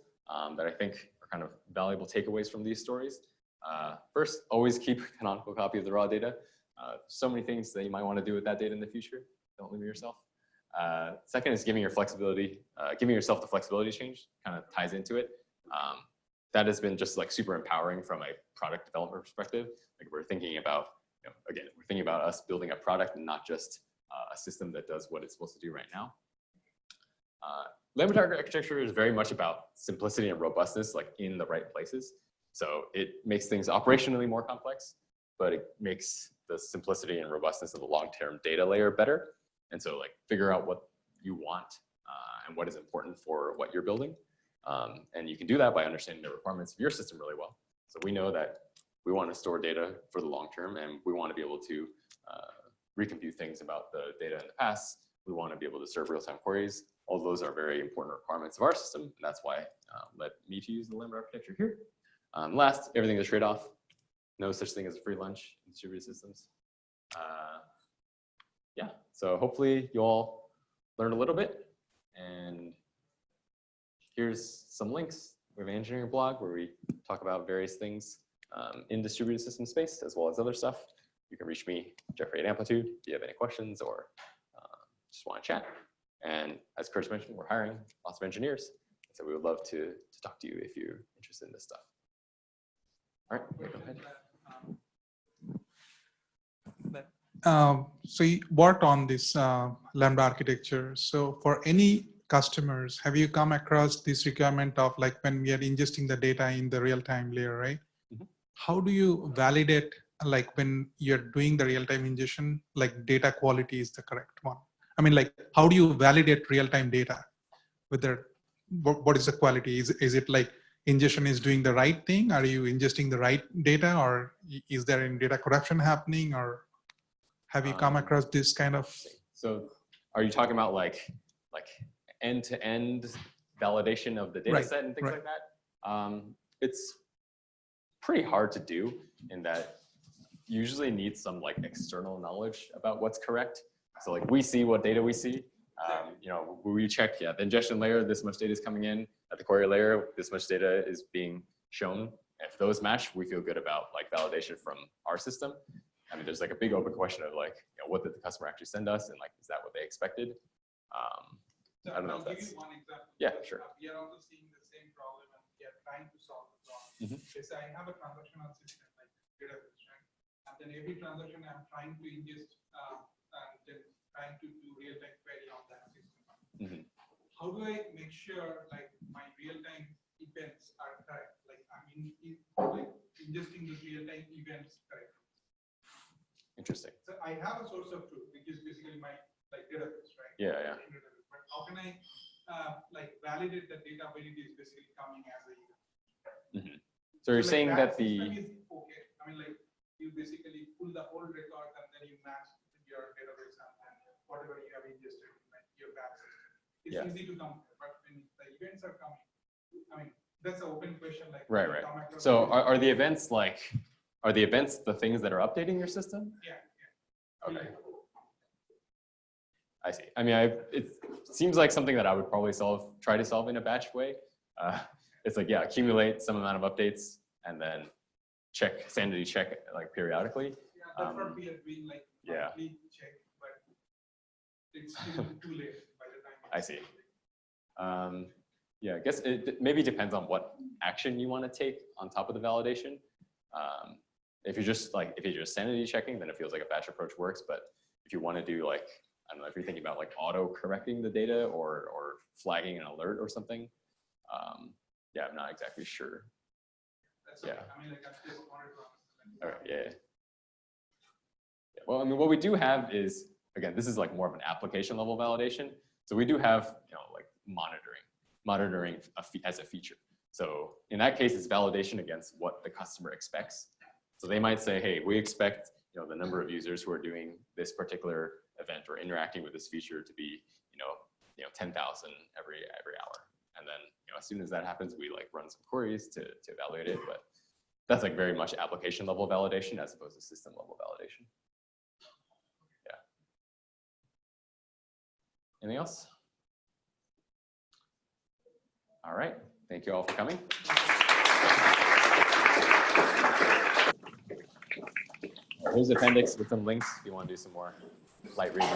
that I think are kind of valuable takeaways from these stories. First, always keep a canonical copy of the raw data. So many things that you might want to do with that data in the future. Don't limit yourself. Second is giving yourself the flexibility to change, kind of ties into it. That has been just like super empowering from a product development perspective. Like we're thinking about, again, we're thinking about us building a product and not just a system that does what it's supposed to do right now. Lambda architecture is very much about simplicity and robustness, like in the right places. So it makes things operationally more complex, but it makes the simplicity and robustness of the long-term data layer better. And so like figure out what you want and what is important for what you're building. And you can do that by understanding the requirements of your system really well. So we know that we want to store data for the long term, and we want to be able to recompute things about the data in the past. We want to be able to serve real-time queries. All of those are very important requirements of our system, and that's why led me to use the Lambda architecture here. Last, everything is a trade-off. No such thing as a free lunch in distributed systems. Yeah, so hopefully you all learned a little bit, and here's some links. We have an engineering blog where we talk about various things in distributed system space, as well as other stuff. You can reach me, Jeffrey at Amplitude, if you have any questions or just want to chat. And as Chris mentioned, we're hiring lots of engineers. So we would love to talk to you if you're interested in this stuff. All right, go ahead. So you worked on this Lambda architecture. So for any customers, have you come across this requirement of like when we are ingesting the data in the real-time layer, right? Mm-hmm. How do you validate, like when you're doing the real-time ingestion, like data quality is the correct one? I mean, like, how do you validate real-time data? Whether, what is the quality? Is it like ingestion is doing the right thing? Are you ingesting the right data, or is there any data corruption happening, or have you come across this kind of? So are you talking about like end-to-end validation of the data set and things like that? It's pretty hard to do in that you usually need some like external knowledge about what's correct. So like we see what data we see. We check, the ingestion layer, this much data is coming in. At the query layer, this much data is being shown. If those match, we feel good about like validation from our system. I mean, there's like a big open question of like, what did the customer actually send us, and like, is that what they expected? So I don't know I'll if give that's. you one example. Yeah, sure. We are also seeing the same problem, and we are trying to solve the problem. Yes, I have a transactional system like database, right? And then every transaction I'm trying to ingest and then trying to do real-time query on that system. How do I make sure like my real-time events are correct? Like like ingesting the real-time events correctly. Interesting. So I have a source of truth, which is basically my like database, right? Yeah. But how can I like validate the data when it is basically coming as a event? So you're saying that the system is okay. I mean, like you basically pull the whole record and then you match your database and then whatever you have ingested in like your batch system. It's easy to compare, but when the events are coming, I mean, that's an open question. Like right. So are the events the things that are updating your system? Yeah. Okay. I see. I mean, it seems like something that I would probably try to solve in a batch way. It's like, accumulate some amount of updates and then sanity check like periodically. Yeah, that's what we are doing, like monthly check, but it's still too late by the time. I see. I guess it maybe depends on what action you want to take on top of the validation. If you're just sanity checking, then it feels like a batch approach works. But if you want to do like, I don't know, if you're thinking about like auto correcting the data or flagging an alert or something, I'm not exactly sure. That's okay. I mean, like I just wanted to. All right. Well, I mean, what we do have is, again, this is like more of an application level validation. So we do have, like monitoring as a feature. So in that case, it's validation against what the customer expects. So they might say, hey, we expect, the number of users who are doing this particular event or interacting with this feature to be, 10,000 every hour. And then, as soon as that happens, we like run some queries to evaluate it. But that's like very much application level validation as opposed to system level validation. Yeah. Anything else? All right. Thank you all for coming. Here's the appendix with some links if you want to do some more light reading.